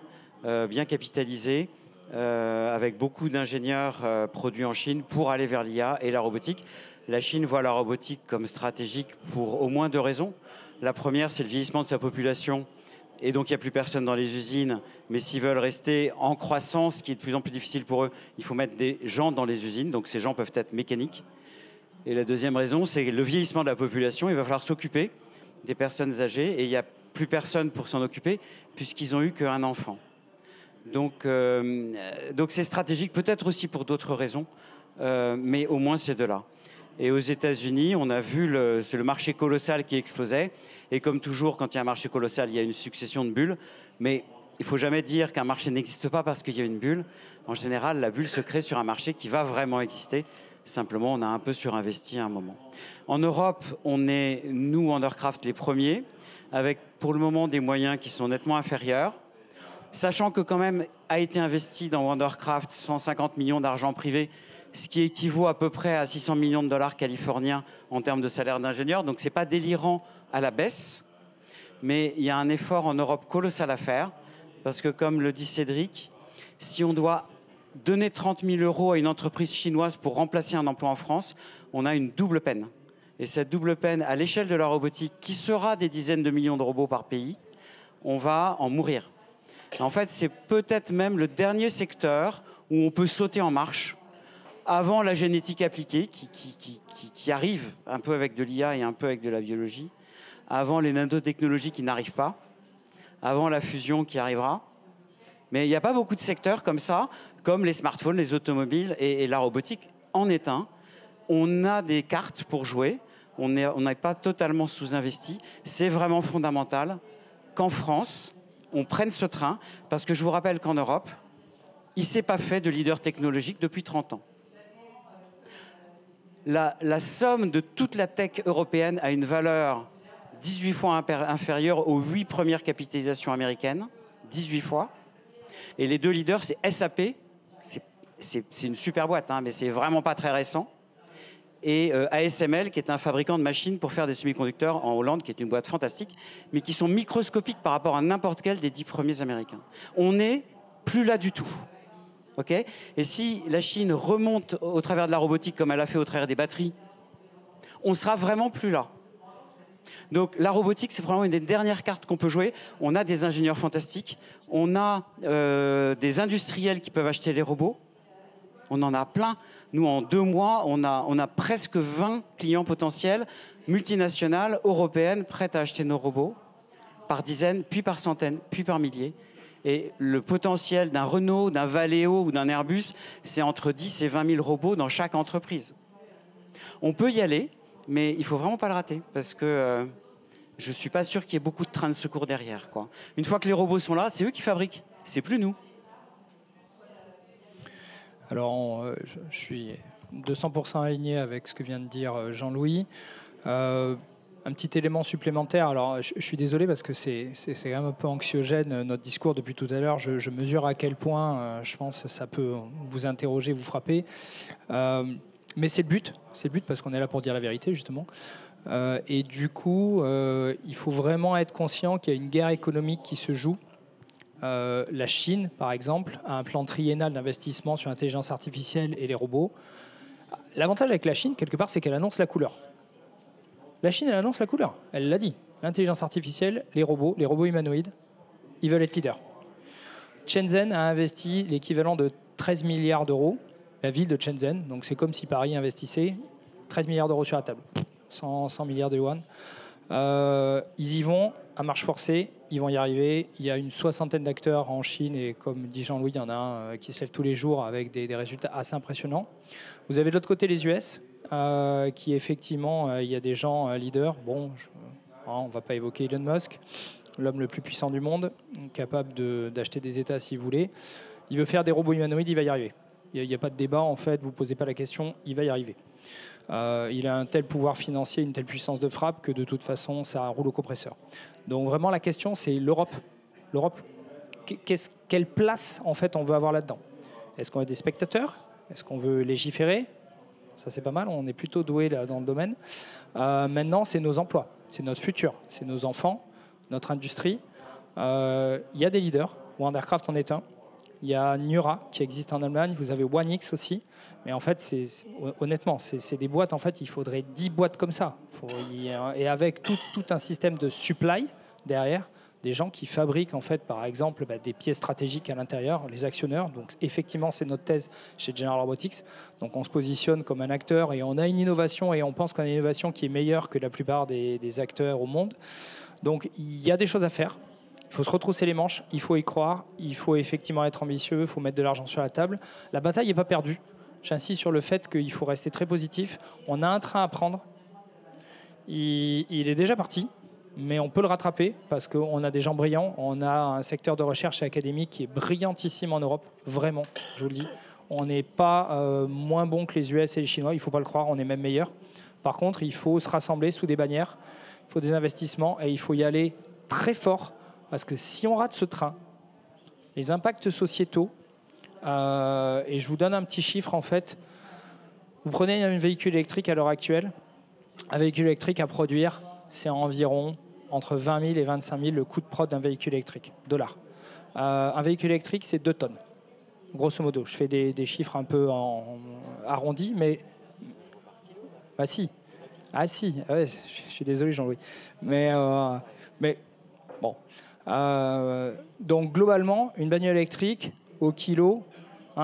Speaker 2: Bien capitalisé, avec beaucoup d'ingénieurs produits en Chine pour aller vers l'IA et la robotique. La Chine voit la robotique comme stratégique pour au moins 2 raisons. La première, c'est le vieillissement de sa population, et donc il n'y a plus personne dans les usines. Mais s'ils veulent rester en croissance, ce qui est de plus en plus difficile pour eux, il faut mettre des gens dans les usines, donc ces gens peuvent être mécaniques. Et la deuxième raison, c'est le vieillissement de la population. Il va falloir s'occuper des personnes âgées, et il n'y a plus personne pour s'en occuper, puisqu'ils n'ont eu qu'un enfant. Donc c'est stratégique, peut-être aussi pour d'autres raisons, mais au moins c'est de là. Et aux États-Unis, on a vu c'est le marché colossal qui explosait. Et comme toujours, quand il y a un marché colossal, il y a une succession de bulles. Mais il ne faut jamais dire qu'un marché n'existe pas parce qu'il y a une bulle. En général, la bulle se crée sur un marché qui va vraiment exister. Simplement, on a un peu surinvesti à un moment. En Europe, on est, nous, Wondercraft, les premiers, avec pour le moment des moyens qui sont nettement inférieurs. Sachant que quand même a été investi dans Wondercraft 150 millions d'argent privé, ce qui équivaut à peu près à 600 millions de dollars californiens en termes de salaire d'ingénieur. Donc ce n'est pas délirant à la baisse, mais il y a un effort en Europe colossal à faire, parce que comme le dit Cédric, si on doit donner 30 000 € à une entreprise chinoise pour remplacer un emploi en France, on a une double peine. Et cette double peine, à l'échelle de la robotique, qui sera des dizaines de millions de robots par pays, on va en mourir. En fait, c'est peut-être même le dernier secteur où on peut sauter en marche avant la génétique appliquée qui arrive un peu avec de l'IA et un peu avec de la biologie, avant les nanotechnologies qui n'arrivent pas, avant la fusion qui arrivera. Mais il n'y a pas beaucoup de secteurs comme ça, comme les smartphones, les automobiles et la robotique en est un. On a des cartes pour jouer, on n'est pas totalement sous-investi. C'est vraiment fondamental qu'en France, on prenne ce train, parce que je vous rappelle qu'en Europe, il ne s'est pas fait de leader technologique depuis 30 ans. La somme de toute la tech européenne a une valeur 18 fois inférieure aux 8 premières capitalisations américaines, 18 fois. Et les 2 leaders, c'est SAP, c'est une super boîte, hein, mais c'est vraiment pas très récent. Et ASML, qui est un fabricant de machines pour faire des semi-conducteurs en Hollande, qui est une boîte fantastique, mais qui sont microscopiques par rapport à n'importe quel des 10 premiers américains. On n'est plus là du tout. Okay, et si la Chine remonte au travers de la robotique comme elle a fait au travers des batteries, on sera vraiment plus là. Donc la robotique, c'est vraiment une des dernières cartes qu'on peut jouer. On a des ingénieurs fantastiques, on a des industriels qui peuvent acheter les robots. On en a plein. Nous, en 2 mois, on a presque 20 clients potentiels, multinationales, européennes, prêtes à acheter nos robots, par dizaines, puis par centaines, puis par milliers. Et le potentiel d'un Renault, d'un Valeo ou d'un Airbus, c'est entre 10 et 20 000 robots dans chaque entreprise. On peut y aller. mais il faut vraiment pas le rater parce que je suis pas sûr qu'il y ait beaucoup de trains de secours derrière, quoi. Une fois que les robots sont là, c'est eux qui fabriquent, c'est plus nous.
Speaker 3: Alors, je suis 200% aligné avec ce que vient de dire Jean-Louis. Un petit élément supplémentaire. Alors, je suis désolé parce que c'est quand même un peu anxiogène notre discours depuis tout à l'heure. Je mesure à quel point, je pense, que ça peut vous interroger, vous frapper. Mais c'est le but. C'est le but parce qu'on est là pour dire la vérité, justement. Et du coup, il faut vraiment être conscient qu'il y a une guerre économique qui se joue. La Chine, par exemple, a un plan triennal d'investissement sur l'intelligence artificielle et les robots. L'avantage avec la Chine, quelque part, c'est qu'elle annonce la couleur. La Chine, elle annonce la couleur. Elle l'a dit. L'intelligence artificielle, les robots humanoïdes, ils veulent être leaders. Shenzhen a investi l'équivalent de 13 milliards d'euros, la ville de Shenzhen. Donc c'est comme si Paris investissait 13 milliards d'euros sur la table. 100 milliards de yuan. Ils y vont à marche forcée, ils vont y arriver. Il y a une 60aine d'acteurs en Chine et comme dit Jean-Louis, il y en a un qui se lève tous les jours avec des résultats assez impressionnants. Vous avez de l'autre côté les US, qui effectivement, il y a des gens leaders. Bon, on ne va pas évoquer Elon Musk, l'homme le plus puissant du monde, capable d'acheter des États s'il voulait. Il veut faire des robots humanoïdes, il va y arriver. Il n'y a pas de débat, en fait, vous ne posez pas la question, il va y arriver. Il a un tel pouvoir financier, une telle puissance de frappe que de toute façon, ça roule au compresseur. Donc vraiment, la question, c'est l'Europe. L'Europe, quelle place, en fait, on veut avoir là-dedans? Est-ce qu'on est des spectateurs? Est-ce qu'on veut légiférer? Ça, c'est pas mal, on est plutôt doué là, dans le domaine. Maintenant, c'est nos emplois, c'est notre futur, c'est nos enfants, notre industrie. Il y a des leaders, Wondercraft en est un. Il y a Nura qui existe en Allemagne, vous avez OneX aussi. Mais en fait, honnêtement, c'est des boîtes, en fait, il faudrait 10 boîtes comme ça. Et avec tout un système de supply derrière, des gens qui fabriquent, en fait, par exemple, des pièces stratégiques à l'intérieur, les actionneurs. Donc, effectivement, c'est notre thèse chez General Robotics. Donc, on se positionne comme un acteur et on a une innovation et on pense qu'on a une innovation qui est meilleure que la plupart des acteurs au monde. Donc, il y a des choses à faire. Il faut se retrousser les manches, il faut y croire, il faut effectivement être ambitieux, il faut mettre de l'argent sur la table. La bataille n'est pas perdue. J'insiste sur le fait qu'il faut rester très positif. On a un train à prendre. Il est déjà parti, mais on peut le rattraper parce qu'on a des gens brillants. On a un secteur de recherche et académique qui est brillantissime en Europe, vraiment, je vous le dis. On n'est pas moins bon que les US et les Chinois, il ne faut pas le croire, on est même meilleur. Par contre, il faut se rassembler sous des bannières, il faut des investissements et il faut y aller très fort. Parce que si on rate ce train, les impacts sociétaux, et je vous donne un petit chiffre en fait, vous prenez un véhicule électrique à l'heure actuelle, un véhicule électrique à produire, c'est environ entre 20 000 et 25 000 le coût de prod d'un véhicule électrique, dollars. Un véhicule électrique, c'est 2 tonnes, grosso modo. Je fais des chiffres un peu arrondis, mais... Ah si, ouais, je suis désolé Jean-Louis. Mais bon... donc globalement, une bagnole électrique au kilo,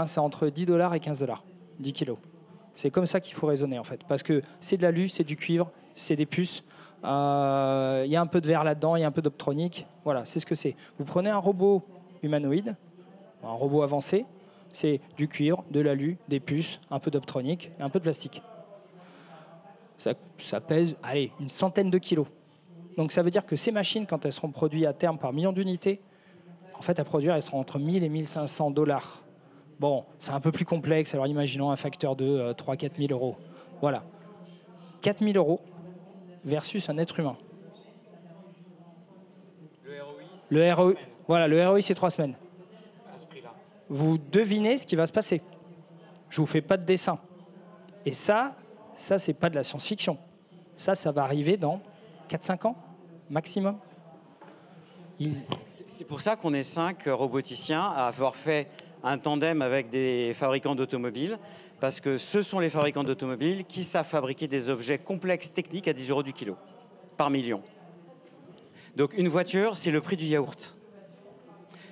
Speaker 3: c'est entre 10 $ et 15 $, 10 kilos. C'est comme ça qu'il faut raisonner en fait, parce que c'est de l'alu, c'est du cuivre, c'est des puces, il y a un peu de verre là-dedans, il y a un peu d'optronique, voilà, c'est ce que c'est. Vous prenez un robot humanoïde, un robot avancé, c'est du cuivre, de l'alu, des puces, un peu d'optronique et un peu de plastique. Ça pèse, allez, une centaine de kilos. Donc ça veut dire que ces machines, quand elles seront produites à terme par millions d'unités, en fait, à produire, elles seront entre 1 000 et 1 500 $. Bon, c'est un peu plus complexe, alors imaginons un facteur de 3 000 à 4 000 euros. Voilà. 4 000 € versus un être humain. Le ROI, voilà, le ROI, c'est 3 semaines. Vous devinez ce qui va se passer. Je ne vous fais pas de dessin. Et ça c'est pas de la science-fiction. Ça va arriver dans 4-5 ans, maximum.
Speaker 2: C'est pour ça qu'on est 5 roboticiens à avoir fait un tandem avec des fabricants d'automobiles, parce que ce sont les fabricants d'automobiles qui savent fabriquer des objets complexes techniques à 10 € du kilo, par million. Donc une voiture, c'est le prix du yaourt.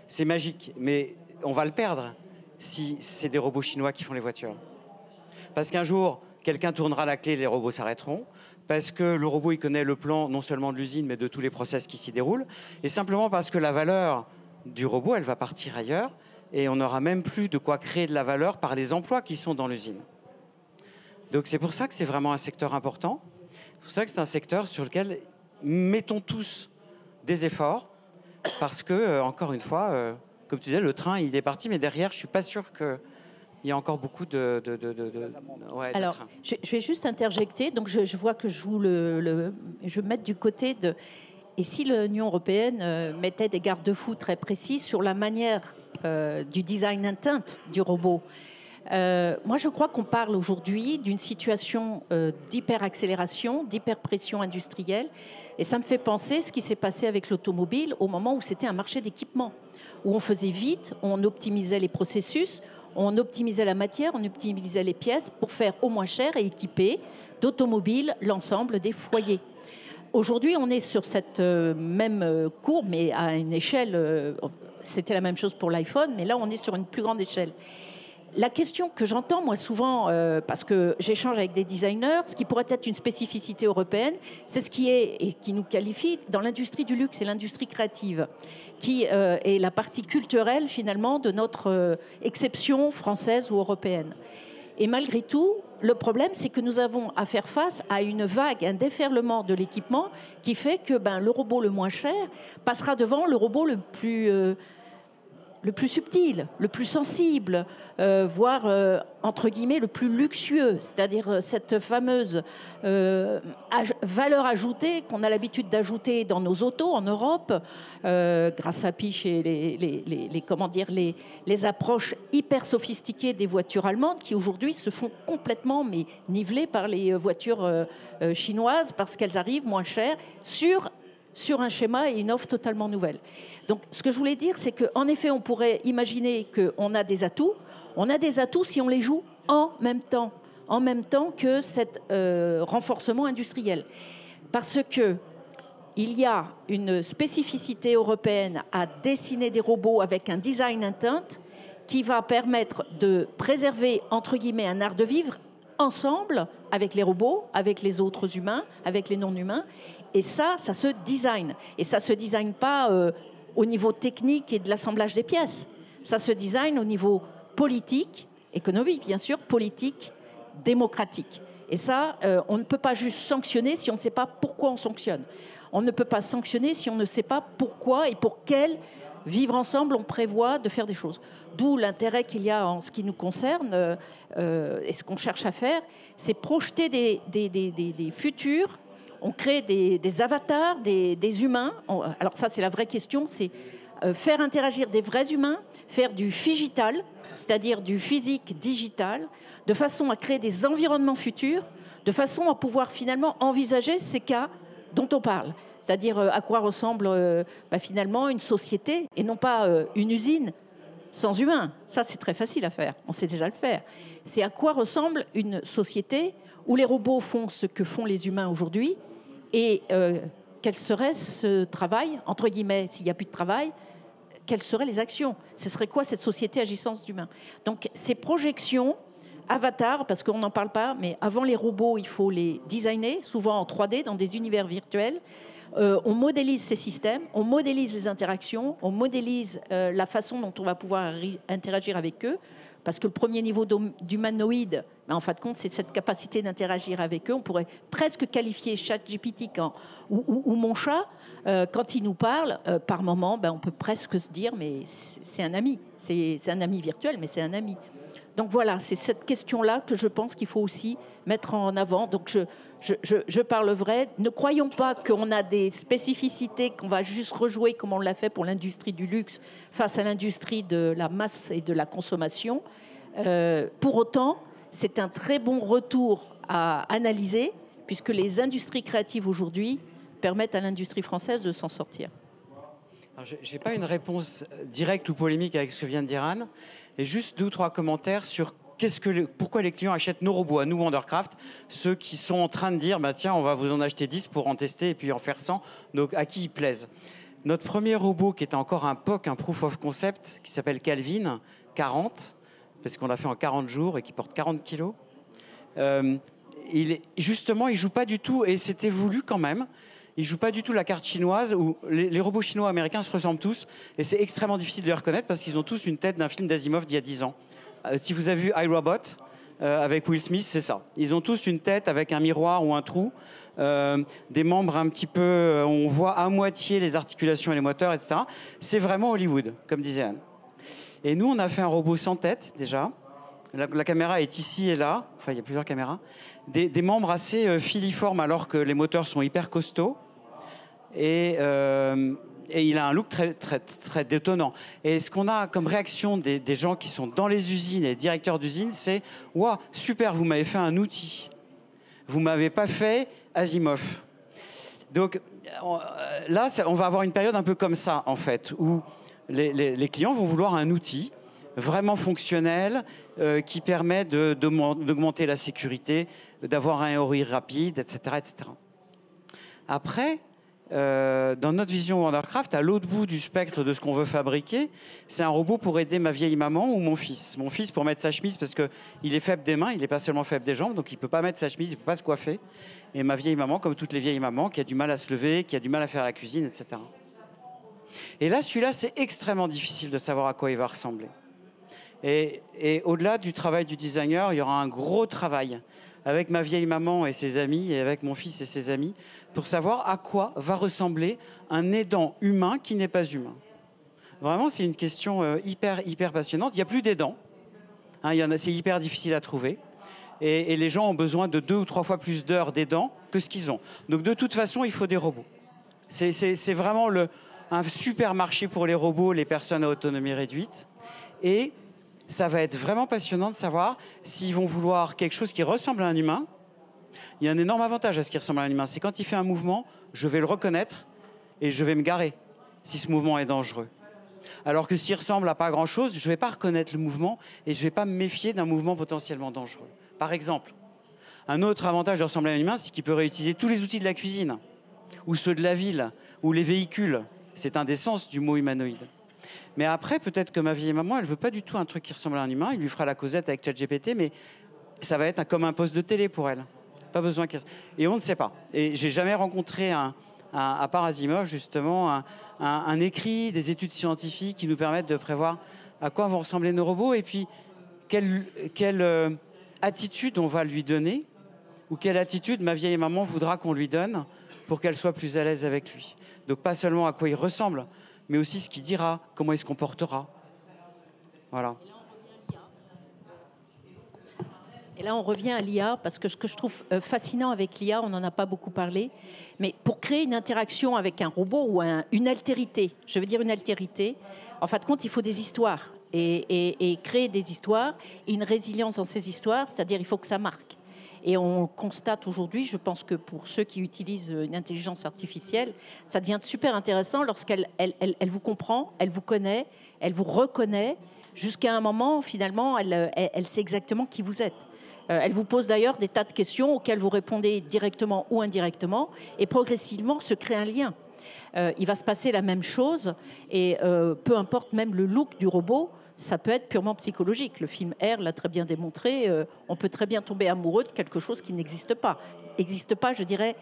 Speaker 2: C'est magique, mais on va le perdre si c'est des robots chinois qui font les voitures. Parce qu'un jour, quelqu'un tournera la clé, les robots s'arrêteront. Parce que le robot, il connaît le plan non seulement de l'usine, mais de tous les process qui s'y déroulent. Et simplement parce que la valeur du robot, elle va partir ailleurs. Et on n'aura même plus de quoi créer de la valeur par les emplois qui sont dans l'usine. Donc c'est pour ça que c'est vraiment un secteur important. C'est pour ça que c'est un secteur sur lequel mettons tous des efforts, parce que, encore une fois, comme tu disais, le train, il est parti, mais derrière, je ne suis pas sûr qu'il y a encore beaucoup de
Speaker 4: Alors,
Speaker 2: trains.
Speaker 4: je vais juste interjecter. Donc, je vois que je joue je vais me mettre du côté de... Et si l'Union européenne mettait des garde-fous très précis sur la manière du design intent du robot? Moi, je crois qu'on parle aujourd'hui d'une situation d'hyper-accélération, d'hyper-pression industrielle. Et ça me fait penser ce qui s'est passé avec l'automobile au moment où c'était un marché d'équipement, où on faisait vite, on optimisait les processus, on optimisait la matière, on optimisait les pièces pour faire au moins cher et équiper d'automobiles l'ensemble des foyers. Aujourd'hui, on est sur cette même courbe, mais à une échelle, c'était la même chose pour l'iPhone, mais là, on est sur une plus grande échelle. La question que j'entends, moi, souvent, parce que j'échange avec des designers, ce qui pourrait être une spécificité européenne, c'est ce qui est, et qui nous qualifie dans l'industrie du luxe et l'industrie créative, qui est la partie culturelle, finalement, de notre exception française ou européenne. Et malgré tout, le problème, c'est que nous avons à faire face à une vague, un déferlement de l'équipement qui fait que le robot le moins cher passera devant le robot le plus subtil, le plus sensible, voire, entre guillemets, le plus luxueux, c'est-à-dire cette fameuse valeur ajoutée qu'on a l'habitude d'ajouter dans nos autos en Europe, grâce à Piche et les approches hyper sophistiquées des voitures allemandes qui aujourd'hui se font complètement niveler par les voitures chinoises parce qu'elles arrivent moins chères sur un schéma et une offre totalement nouvelle. Donc, ce que je voulais dire, c'est qu'en effet, on pourrait imaginer qu'on a des atouts. On a des atouts si on les joue en même temps que cet renforcement industriel. Parce que il y a une spécificité européenne à dessiner des robots avec un design intent qui va permettre de préserver, entre guillemets, un art de vivre ensemble avec les robots, avec les autres humains, avec les non-humains. Et ça se design. Et ça se design pas au niveau technique et de l'assemblage des pièces. Ça se design au niveau politique, économique bien sûr, politique, démocratique. Et ça, on ne peut pas juste sanctionner si on ne sait pas pourquoi on sanctionne. On ne peut pas sanctionner si on ne sait pas pourquoi et pour quel vivre ensemble on prévoit de faire des choses. D'où l'intérêt qu'il y a en ce qui nous concerne et ce qu'on cherche à faire, c'est projeter des futurs. On crée des avatars, des humains. Alors ça, c'est la vraie question, c'est faire interagir des vrais humains, faire du phygital, c'est-à-dire du physique digital, de façon à créer des environnements futurs, de façon à pouvoir finalement envisager ces cas dont on parle. C'est-à-dire à quoi ressemble finalement une société et non pas une usine sans humains. Ça, c'est très facile à faire. On sait déjà le faire. C'est à quoi ressemble une société où les robots font ce que font les humains aujourd'hui et quel serait ce travail, entre guillemets, s'il n'y a plus de travail, quelles seraient les actions? Ce serait quoi cette société agissant d'humain? Donc ces projections, avatars, parce qu'on n'en parle pas, mais avant les robots, il faut les designer, souvent en 3D, dans des univers virtuels. On modélise ces systèmes, on modélise les interactions, on modélise la façon dont on va pouvoir interagir avec eux, parce que le premier niveau d'humanoïde, en fin de compte, c'est cette capacité d'interagir avec eux. On pourrait presque qualifier ChatGPT ou mon chat, quand il nous parle, par moment, on peut presque se dire, mais c'est un ami. C'est un ami virtuel, mais c'est un ami. Donc voilà, c'est cette question-là que je pense qu'il faut aussi mettre en avant. Donc je parle vrai. Ne croyons pas qu'on a des spécificités, qu'on va juste rejouer comme on l'a fait pour l'industrie du luxe face à l'industrie de la masse et de la consommation. Pour autant, c'est un très bon retour à analyser, puisque les industries créatives aujourd'hui permettent à l'industrie française de s'en sortir.
Speaker 2: Je n'ai pas une réponse directe ou polémique avec ce que vient de dire Anne, et juste 2 ou 3 commentaires sur pourquoi les clients achètent nos robots à nous, Wondercraft, ceux qui sont en train de dire tiens, on va vous en acheter 10 pour en tester et puis en faire 100, donc à qui ils plaisent. Notre premier robot, qui était encore un POC, un Proof of Concept, qui s'appelle Calvin, 40, parce qu'on l'a fait en 40 jours et qui porte 40 kilos, il joue pas du tout, et c'était voulu quand même. Il ne joue pas du tout la carte chinoise où les robots chinois américains se ressemblent tous et c'est extrêmement difficile de les reconnaître parce qu'ils ont tous une tête d'un film d'Asimov d'il y a 10 ans. Si vous avez vu iRobot, avec Will Smith, c'est ça. Ils ont tous une tête avec un miroir ou un trou, des membres un petit peu, on voit à moitié les articulations et les moteurs, etc. C'est vraiment Hollywood, comme disait Anne. Et nous, on a fait un robot sans tête, déjà. La caméra est ici et là, enfin il y a plusieurs caméras. Des membres assez filiformes alors que les moteurs sont hyper costauds. Et il a un look très, très, très détonnant. Et ce qu'on a comme réaction des gens qui sont dans les usines et directeurs d'usines, c'est « Waouh, super, vous m'avez fait un outil. Vous m'avez pas fait Asimov. » Donc là, on va avoir une période un peu comme ça, en fait, où les clients vont vouloir un outil vraiment fonctionnel qui permet d'augmenter la sécurité, d'avoir un ROI rapide, etc., etc. Après, dans notre vision Wondercraft, à l'autre bout du spectre de ce qu'on veut fabriquer, c'est un robot pour aider ma vieille maman ou mon fils. Mon fils pour mettre sa chemise parce qu'il est faible des mains, il n'est pas seulement faible des jambes, donc il ne peut pas mettre sa chemise, il ne peut pas se coiffer. Et ma vieille maman, comme toutes les vieilles mamans, qui a du mal à se lever, qui a du mal à faire la cuisine, etc. Et là, celui-là, c'est extrêmement difficile de savoir à quoi il va ressembler. Et au-delà du travail du designer, il y aura un gros travail avec ma vieille maman et ses amis et avec mon fils et ses amis pour savoir à quoi va ressembler un aidant humain qui n'est pas humain. Vraiment, c'est une question hyper passionnante. Il n'y a plus d'aidants. C'est hyper difficile à trouver. Et les gens ont besoin de 2 ou 3 fois plus d'heures d'aidants que ce qu'ils ont. Donc de toute façon, il faut des robots. C'est vraiment un super marché pour les robots, les personnes à autonomie réduite. Et ça va être vraiment passionnant de savoir s'ils vont vouloir quelque chose qui ressemble à un humain. Il y a un énorme avantage à ce qui ressemble à un humain. C'est quand il fait un mouvement, je vais le reconnaître et je vais me garer si ce mouvement est dangereux. Alors que s'il ressemble à pas grand-chose, je ne vais pas reconnaître le mouvement et je ne vais pas me méfier d'un mouvement potentiellement dangereux. Par exemple, un autre avantage de ressembler à un humain, c'est qu'il peut réutiliser tous les outils de la cuisine, ou ceux de la ville, ou les véhicules. C'est un des sens du mot humanoïde. Mais après, peut-être que ma vieille maman, elle veut pas du tout un truc qui ressemble à un humain. Il lui fera la causette avec ChatGPT, mais ça va être comme un poste de télé pour elle. Pas besoin qu'elle... Et on ne sait pas. Et j'ai jamais rencontré, à part Asimov, justement, un écrit, des études scientifiques qui nous permettent de prévoir à quoi vont ressembler nos robots et puis quelle attitude on va lui donner ou quelle attitude ma vieille maman voudra qu'on lui donne pour qu'elle soit plus à l'aise avec lui. Donc pas seulement à quoi il ressemble, mais aussi ce qu'il dira, comment il se comportera. Voilà.
Speaker 4: Et là, on revient à l'IA, parce que ce que je trouve fascinant avec l'IA, on n'en a pas beaucoup parlé, mais pour créer une interaction avec un robot ou une altérité, je veux dire une altérité, en fin de compte, il faut des histoires. Et créer des histoires, et une résilience dans ces histoires, c'est-à-dire il faut que ça marque. Et on constate aujourd'hui, je pense que pour ceux qui utilisent une intelligence artificielle, ça devient super intéressant lorsqu'elle vous comprend, elle vous connaît, elle vous reconnaît, jusqu'à un moment, finalement, elle sait exactement qui vous êtes. Elle vous pose d'ailleurs des tas de questions auxquelles vous répondez directement ou indirectement, et progressivement se crée un lien. Il va se passer la même chose, et peu importe même le look du robot, ça peut être purement psychologique. Le film R l'a très bien démontré. On peut très bien tomber amoureux de quelque chose qui n'existe pas. N'existe pas, je dirais,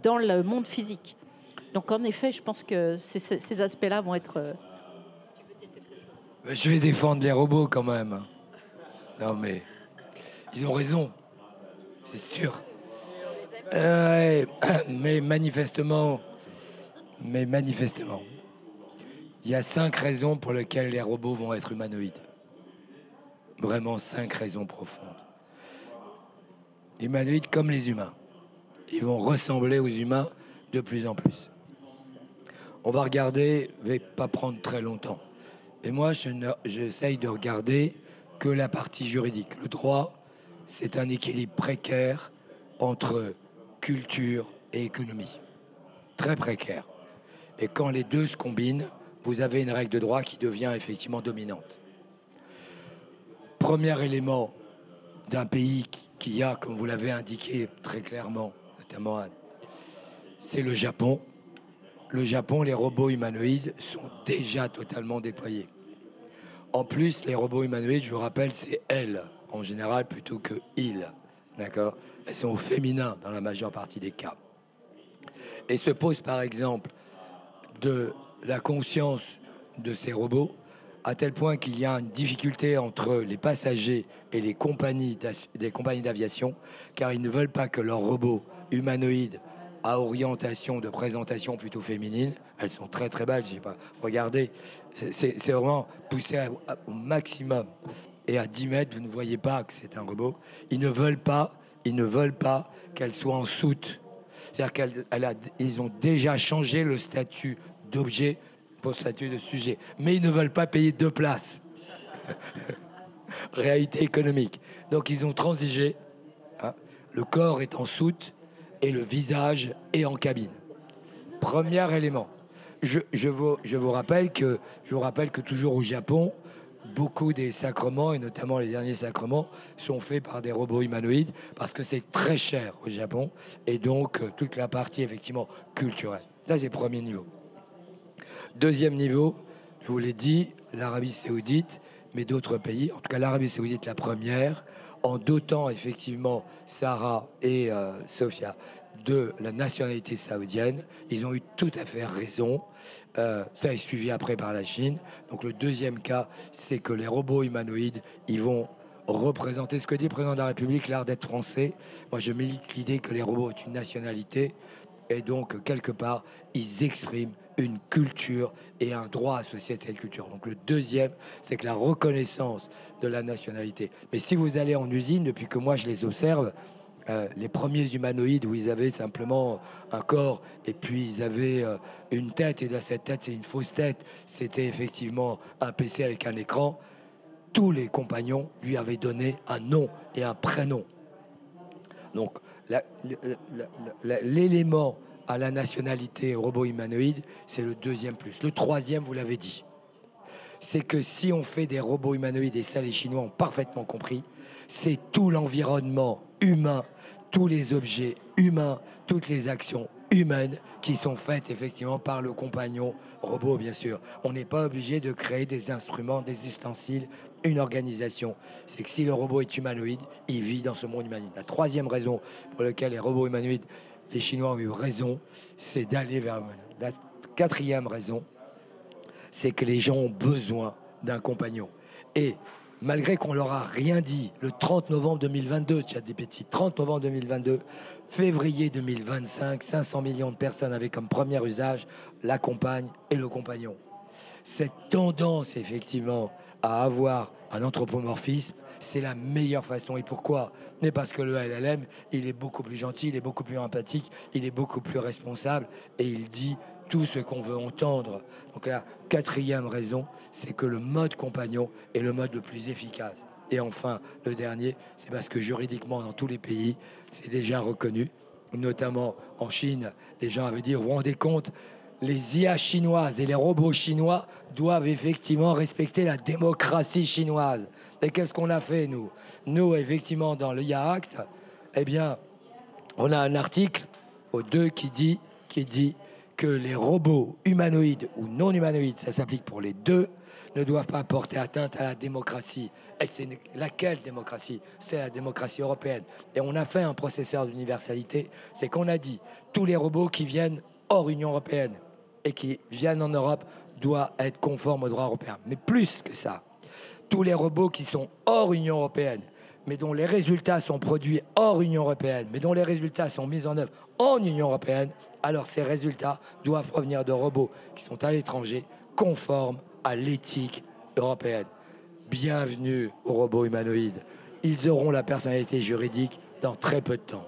Speaker 4: dans le monde physique. Donc, en effet, je pense que ces aspects-là vont être...
Speaker 5: Je vais défendre les robots quand même. Non, mais ils ont raison. C'est sûr. Mais manifestement, il y a 5 raisons pour lesquelles les robots vont être humanoïdes. Vraiment 5 raisons profondes. Humanoïdes comme les humains. Ils vont ressembler aux humains de plus en plus. On va regarder, je ne vais pas prendre très longtemps. Et moi, j'essaye de regarder que la partie juridique. Le droit, c'est un équilibre précaire entre culture et économie. Très précaire. Et quand les deux se combinent, vous avez une règle de droit qui devient effectivement dominante. Premier élément d'un pays qui a, comme vous l'avez indiqué très clairement, notamment Anne, c'est le Japon. Le Japon, les robots humanoïdes sont déjà totalement déployés. En plus, les robots humanoïdes, je vous rappelle, c'est elles, en général, plutôt que ils. D'accord ? Elles sont au féminin dans la majeure partie des cas. Et se pose, par exemple, de la conscience de ces robots à tel point qu'il y a une difficulté entre les passagers et les compagnies d'aviation, car ils ne veulent pas que leurs robots humanoïdes à orientation de présentation plutôt féminine, elles sont très très belles, je sais pas, regardez, c'est vraiment poussé au maximum. Et à 10 mètres, vous ne voyez pas que c'est un robot. Ils ne veulent pas qu'elle soit en soute. C'est-à-dire qu'ils ont déjà changé le statut d'objet pour le statut de sujet. Mais ils ne veulent pas payer 2 places. Réalité économique. Donc ils ont transigé. Hein. Le corps est en soute et le visage est en cabine. Premier élément. Je vous rappelle que toujours au Japon, beaucoup des sacrements, et notamment les derniers sacrements, sont faits par des robots humanoïdes parce que c'est très cher au Japon. Et donc, toute la partie, effectivement, culturelle. Ça, c'est le premier niveau. Deuxième niveau, je vous l'ai dit, l'Arabie Saoudite, mais d'autres pays, en tout cas l'Arabie Saoudite, la première, en dotant effectivement Sarah et Sophia de la nationalité saoudienne. Ils ont eu tout à fait raison. Ça est suivi après par la Chine. Donc le deuxième cas, c'est que les robots humanoïdes, ils vont représenter ce que dit le président de la République, l'art d'être français. Moi, je milite l'idée que les robots ont une nationalité. Et donc, quelque part, ils expriment une culture et un droit associé à cette culture. Donc le deuxième, c'est que la reconnaissance de la nationalité. Mais si vous allez en usine, depuis que moi je les observe, les premiers humanoïdes où ils avaient simplement un corps et puis ils avaient une tête, et dans cette tête, c'est une fausse tête, c'était effectivement un PC avec un écran, tous les compagnons lui avaient donné un nom et un prénom. Donc l'élément à la nationalité robot humanoïde, c'est le deuxième plus. Le troisième, vous l'avez dit, c'est que si on fait des robots humanoïdes, et ça les Chinois ont parfaitement compris, c'est tout l'environnement humain, tous les objets humains, toutes les actions humaines qui sont faites effectivement par le compagnon robot, bien sûr. On n'est pas obligé de créer des instruments, des ustensiles, une organisation. C'est que si le robot est humanoïde, il vit dans ce monde humanoïde. La troisième raison pour laquelle les robots humanoïdes, les Chinois ont eu raison, c'est d'aller vers... La quatrième raison, c'est que les gens ont besoin d'un compagnon. Et malgré qu'on leur a rien dit, le 30 novembre 2022, ChatGPT, 30 novembre 2022, février 2025, 500 millions de personnes avaient comme premier usage la compagne et le compagnon. Cette tendance, effectivement, à avoir un anthropomorphisme, c'est la meilleure façon. Et pourquoi? Mais parce que le LLM, il est beaucoup plus gentil, il est beaucoup plus empathique, il est beaucoup plus responsable et il dit tout ce qu'on veut entendre. Donc la quatrième raison, c'est que le mode compagnon est le mode le plus efficace. Et enfin, le dernier, c'est parce que juridiquement, dans tous les pays, c'est déjà reconnu. Notamment en Chine, les gens avaient dit, vous vous rendez compte, les IA chinoises et les robots chinois doivent effectivement respecter la démocratie chinoise. Et qu'est-ce qu'on a fait, nous? Nous, effectivement, dans l'IA Act, eh bien, on a un article au 2 qui dit que les robots humanoïdes ou non humanoïdes, ça s'applique pour les deux, ne doivent pas porter atteinte à la démocratie. Et c'est laquelle démocratie? C'est la démocratie européenne. Et on a fait un processeur d'universalité, c'est qu'on a dit tous les robots qui viennent hors Union européenne et qui viennent en Europe doivent être conformes au droit européen. Mais plus que ça, tous les robots qui sont hors Union européenne, mais dont les résultats sont produits hors Union européenne, mais dont les résultats sont mis en œuvre en Union européenne, alors ces résultats doivent provenir de robots qui sont à l'étranger, conformes à l'éthique européenne. Bienvenue aux robots humanoïdes. Ils auront la personnalité juridique dans très peu de temps.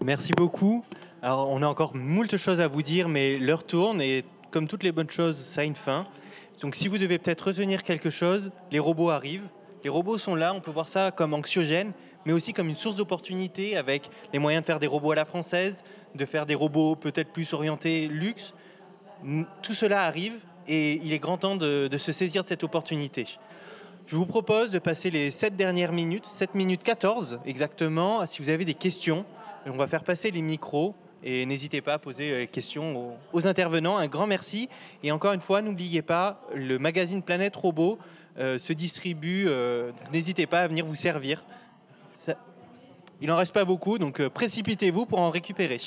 Speaker 1: Merci beaucoup. Alors, on a encore moult choses à vous dire, mais l'heure tourne et comme toutes les bonnes choses, ça a une fin. Donc si vous devez peut-être retenir quelque chose, les robots arrivent. Les robots sont là, on peut voir ça comme anxiogène, mais aussi comme une source d'opportunité avec les moyens de faire des robots à la française, de faire des robots peut-être plus orientés luxe. Tout cela arrive et il est grand temps de se saisir de cette opportunité. Je vous propose de passer les 7 dernières minutes, 7 minutes 14 exactement, si vous avez des questions. On va faire passer les micros et n'hésitez pas à poser les questions aux intervenants. Un grand merci. Et encore une fois, n'oubliez pas, le magazine Planète Robot se distribue. N'hésitez pas à venir vous servir. Il n'en reste pas beaucoup, donc précipitez-vous pour en récupérer.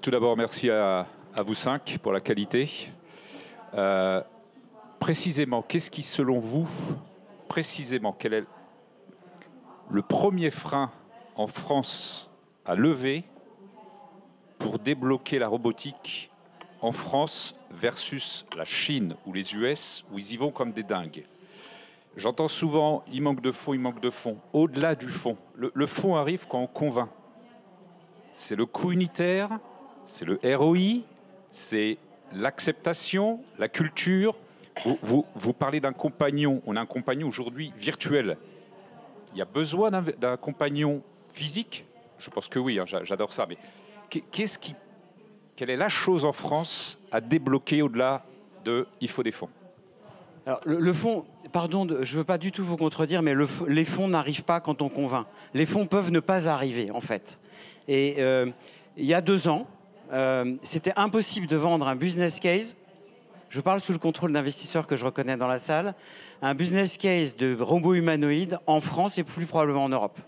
Speaker 6: Tout d'abord, merci à vous 5 pour la qualité. Précisément, qu'est-ce qui, selon vous, quel est le premier frein en France à lever pour débloquer la robotique en France versus la Chine ou les US, où ils y vont comme des dingues? J'entends souvent, il manque de fonds, il manque de fonds. Au-delà du fond, le fond arrive quand on convainc. C'est le coût unitaire, c'est le ROI, c'est l'acceptation, la culture. Vous parlez d'un compagnon. On a un compagnon aujourd'hui virtuel. Il y a besoin d'un compagnon physique? Je pense que oui, hein, j'adore ça. Mais quelle est la chose en France à débloquer au-delà de « il faut des fonds » ?
Speaker 2: Alors, le fonds, pardon, je ne veux pas du tout vous contredire, mais les fonds n'arrivent pas quand on convainc. Les fonds peuvent ne pas arriver, en fait. Et il y a 2 ans, c'était impossible de vendre un business case. Je parle sous le contrôle d'investisseurs que je reconnais dans la salle. Un business case de robots humanoïdes en France et plus probablement en Europe.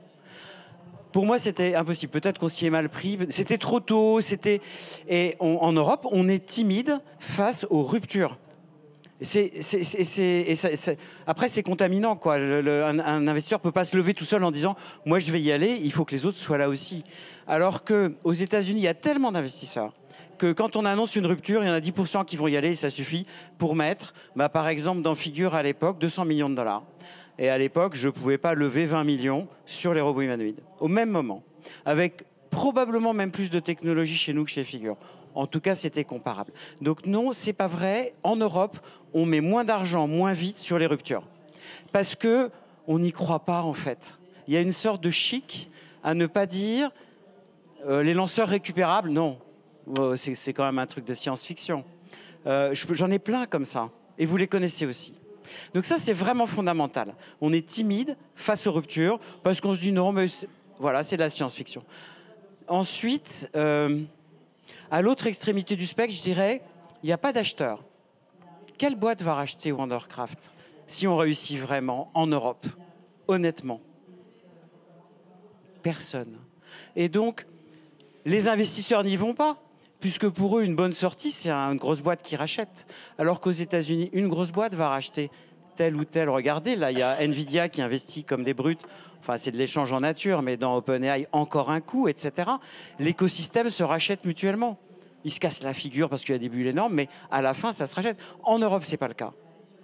Speaker 2: Pour moi, c'était impossible. Peut-être qu'on s'y est mal pris. C'était trop tôt. Et en Europe, on est timide face aux ruptures. Après, c'est contaminant, quoi. Un investisseur ne peut pas se lever tout seul en disant « moi, je vais y aller, il faut que les autres soient là aussi ». Alors qu'aux États-Unis, il y a tellement d'investisseurs que quand on annonce une rupture, il y en a 10% qui vont y aller et ça suffit pour mettre, par exemple, dans Figure à l'époque, 200 millions de dollars. Et à l'époque, je ne pouvais pas lever 20 millions sur les robots humanoïdes. Au même moment, avec probablement même plus de technologie chez nous que chez Figure. En tout cas, c'était comparable. Donc non, c'est pas vrai. En Europe, on met moins d'argent, moins vite sur les ruptures. Parce qu'on n'y croit pas, en fait. Il y a une sorte de chic à ne pas dire les lanceurs récupérables. Non, c'est quand même un truc de science-fiction. J'en ai plein comme ça. Et vous les connaissez aussi. Donc ça, c'est vraiment fondamental. On est timide face aux ruptures parce qu'on se dit non, mais voilà, c'est de la science-fiction. Ensuite... à l'autre extrémité du spectre, je dirais, il n'y a pas d'acheteur. Quelle boîte va racheter Wondercraft si on réussit vraiment en Europe? Honnêtement, personne. Et donc, les investisseurs n'y vont pas, puisque pour eux, une bonne sortie, c'est une grosse boîte qui rachète. Alors qu'aux États-Unis, une grosse boîte va racheter tel ou tel. Regardez, là, il y a Nvidia qui investit comme des brutes. Enfin, c'est de l'échange en nature, mais dans OpenAI, encore un coup, etc. L'écosystème se rachète mutuellement. Ils se cassent la figure parce qu'il y a des bulles énormes, mais à la fin, ça se rachète. En Europe, ce n'est pas le cas.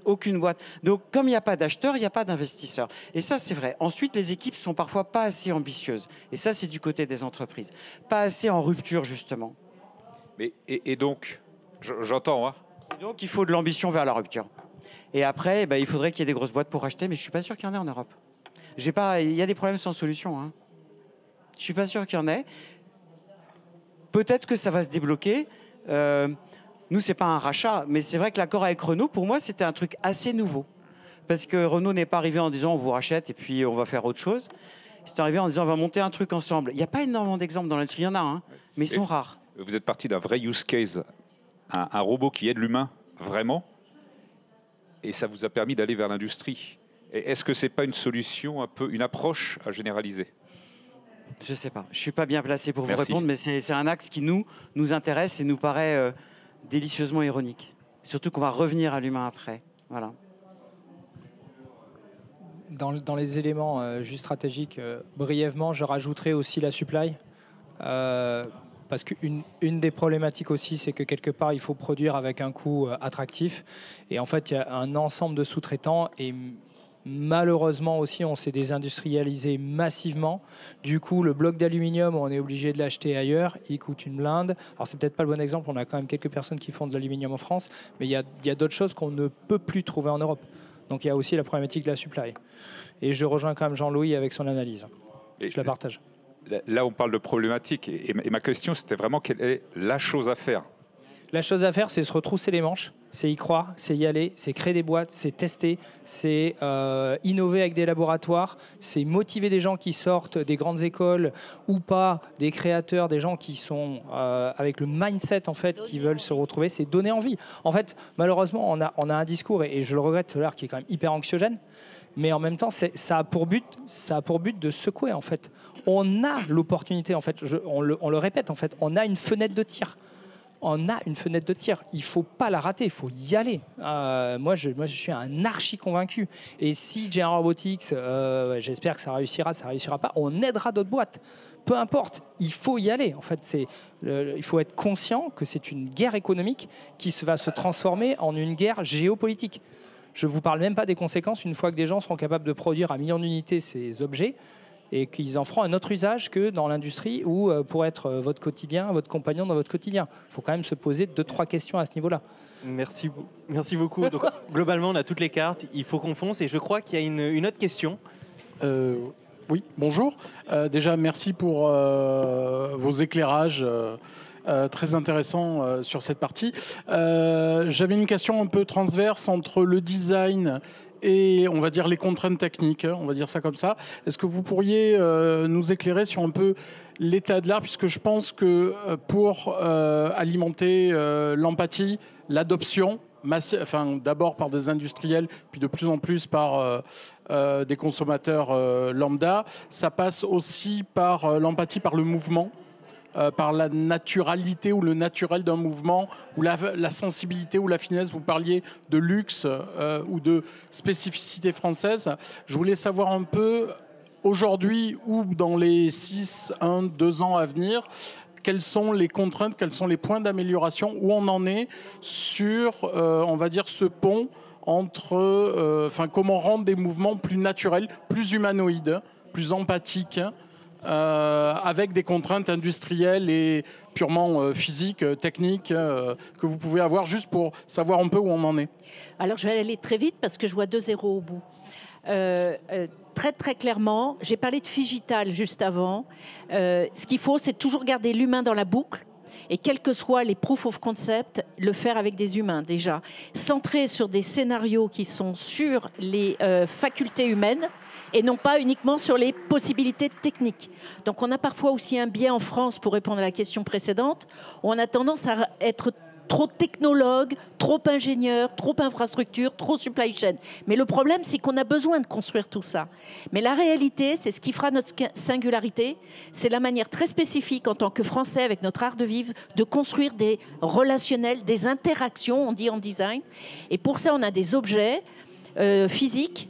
Speaker 2: Aucune boîte. Donc, comme il n'y a pas d'acheteurs, il n'y a pas d'investisseurs. Et ça, c'est vrai. Ensuite, les équipes sont parfois pas assez ambitieuses. Et ça, c'est du côté des entreprises. Pas assez en rupture, justement.
Speaker 6: Mais, et donc, j'entends, hein.
Speaker 2: Et donc, il faut de l'ambition vers la rupture. Et après, il faudrait qu'il y ait des grosses boîtes pour acheter, mais je ne suis pas sûr qu'il y en ait en Europe. Il y a des problèmes sans solution. Hein. Je ne suis pas sûr qu'il y en ait. Peut-être que ça va se débloquer. Nous, ce n'est pas un rachat, mais c'est vrai que l'accord avec Renault, pour moi, c'était un truc assez nouveau. Parce que Renault n'est pas arrivé en disant on vous rachète et puis on va faire autre chose. C'est arrivé en disant on va monter un truc ensemble. Il n'y a pas énormément d'exemples dans l'industrie, il y en a, hein, mais ils sont rares.
Speaker 6: Vous êtes parti d'un vrai use case, un robot qui aide l'humain, vraiment, et ça vous a permis d'aller vers l'industrie. Est-ce que ce n'est pas une solution, un peu une approche à généraliser?
Speaker 2: Je ne sais pas. Je ne suis pas bien placé pour vous répondre, mais c'est un axe qui nous intéresse et nous paraît délicieusement ironique. Surtout qu'on va revenir à l'humain après. Voilà.
Speaker 3: Dans les éléments juste stratégiques, brièvement, je rajouterai aussi la supply. Parce qu'une des problématiques aussi, c'est que quelque part, il faut produire avec un coût attractif. Et en fait, il y a un ensemble de sous-traitants. Et malheureusement aussi, on s'est désindustrialisé massivement. Du coup, le bloc d'aluminium, on est obligé de l'acheter ailleurs. Il coûte une blinde. Alors, c'est peut-être pas le bon exemple. On a quand même quelques personnes qui font de l'aluminium en France. Mais il y a d'autres choses qu'on ne peut plus trouver en Europe. Donc, il y a aussi la problématique de la supply. Et je rejoins quand même Jean-Louis avec son analyse. Je la partage.
Speaker 6: Là, on parle de problématiques. Et ma question, c'était vraiment quelle est la chose à faire?
Speaker 3: La chose à faire, c'est se retrousser les manches, c'est y croire, c'est y aller, c'est créer des boîtes, c'est tester, c'est innover avec des laboratoires, c'est motiver des gens qui sortent des grandes écoles ou pas, des créateurs, des gens qui sont avec le mindset en fait, qui veulent se retrouver, c'est donner envie. En fait, malheureusement, on a un discours, et je le regrette tout à l'heure, qui est quand même hyper anxiogène, mais en même temps, ça a pour but de secouer en fait. On a l'opportunité, en fait, on le répète, en fait, on a une fenêtre de tir. On a une fenêtre de tir. Il ne faut pas la rater, il faut y aller. Moi, je suis un archi convaincu. Et si General Robotics, j'espère que ça réussira pas, on aidera d'autres boîtes. Peu importe, il faut y aller. En fait, il faut être conscient que c'est une guerre économique qui va se transformer en une guerre géopolitique. Je ne vous parle même pas des conséquences une fois que des gens seront capables de produire à millions d'unités ces objets et qu'ils en feront un autre usage que dans l'industrie ou pour être votre quotidien, votre compagnon dans votre quotidien. Il faut quand même se poser 2-3 questions à ce niveau-là.
Speaker 1: Merci beaucoup. Donc, globalement, on a toutes les cartes, il faut qu'on fonce. Et je crois qu'il y a une autre question.
Speaker 7: Oui, bonjour. Déjà, merci pour vos éclairages très intéressants sur cette partie. J'avais une question un peu transverse entre le design et, on va dire, les contraintes techniques, on va dire ça comme ça. Est-ce que vous pourriez nous éclairer sur un peu l'état de l'art, puisque je pense que pour alimenter l'empathie, l'adoption, d'abord par des industriels, puis de plus en plus par des consommateurs lambda, ça passe aussi par l'empathie, par le mouvement, par la naturalité ou le naturel d'un mouvement, ou la sensibilité ou la finesse. Vous parliez de luxe ou de spécificité française. Je voulais savoir un peu, aujourd'hui ou dans les 2 ans à venir, quelles sont les contraintes, quels sont les points d'amélioration, où on en est sur, on va dire, ce pont entre, comment rendre des mouvements plus naturels, plus humanoïdes, plus empathiques, avec des contraintes industrielles et purement physiques, techniques, que vous pouvez avoir, juste pour savoir un peu où on en est.
Speaker 4: Alors, je vais aller très vite parce que je vois 2-0 au bout. Très très clairement, j'ai parlé de Figital juste avant. Ce qu'il faut, c'est toujours garder l'humain dans la boucle. Et quels que soient les proof of concept, le faire avec des humains déjà. Centré sur des scénarios qui sont sur les facultés humaines et non pas uniquement sur les possibilités techniques. Donc on a parfois aussi un biais en France, pour répondre à la question précédente, où on a tendance à être trop technologue, trop ingénieur, trop infrastructure, trop supply chain. Mais le problème, c'est qu'on a besoin de construire tout ça. Mais la réalité, c'est ce qui fera notre singularité, c'est la manière très spécifique en tant que Français, avec notre art de vivre, de construire des relationnels, des interactions, on dit en design. Et pour ça, on a des objets physiques,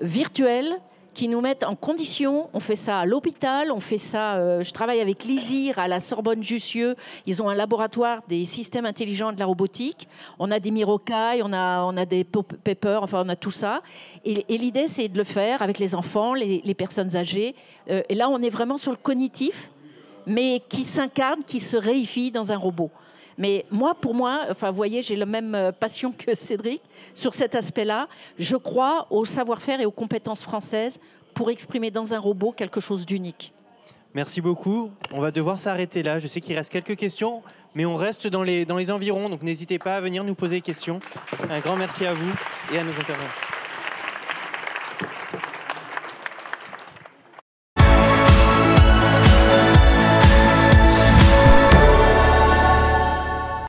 Speaker 4: virtuels, qui nous mettent en condition. On fait ça à l'hôpital, on fait ça, je travaille avec l'ISIR à la Sorbonne-Jussieu. Ils ont un laboratoire des systèmes intelligents de la robotique. On a des Mirokai, on a des Pepper, enfin on a tout ça. Et l'idée, c'est de le faire avec les enfants, les personnes âgées. Et là, on est vraiment sur le cognitif, mais qui s'incarne, qui se réifie dans un robot. Mais moi, pour moi, enfin, vous voyez, j'ai la même passion que Cédric sur cet aspect-là. Je crois au savoir-faire et aux compétences françaises pour exprimer dans un robot quelque chose d'unique.
Speaker 1: Merci beaucoup. On va devoir s'arrêter là. Je sais qu'il reste quelques questions, mais on reste dans les environs. Donc n'hésitez pas à venir nous poser des questions. Un grand merci à vous et à nos intervenants.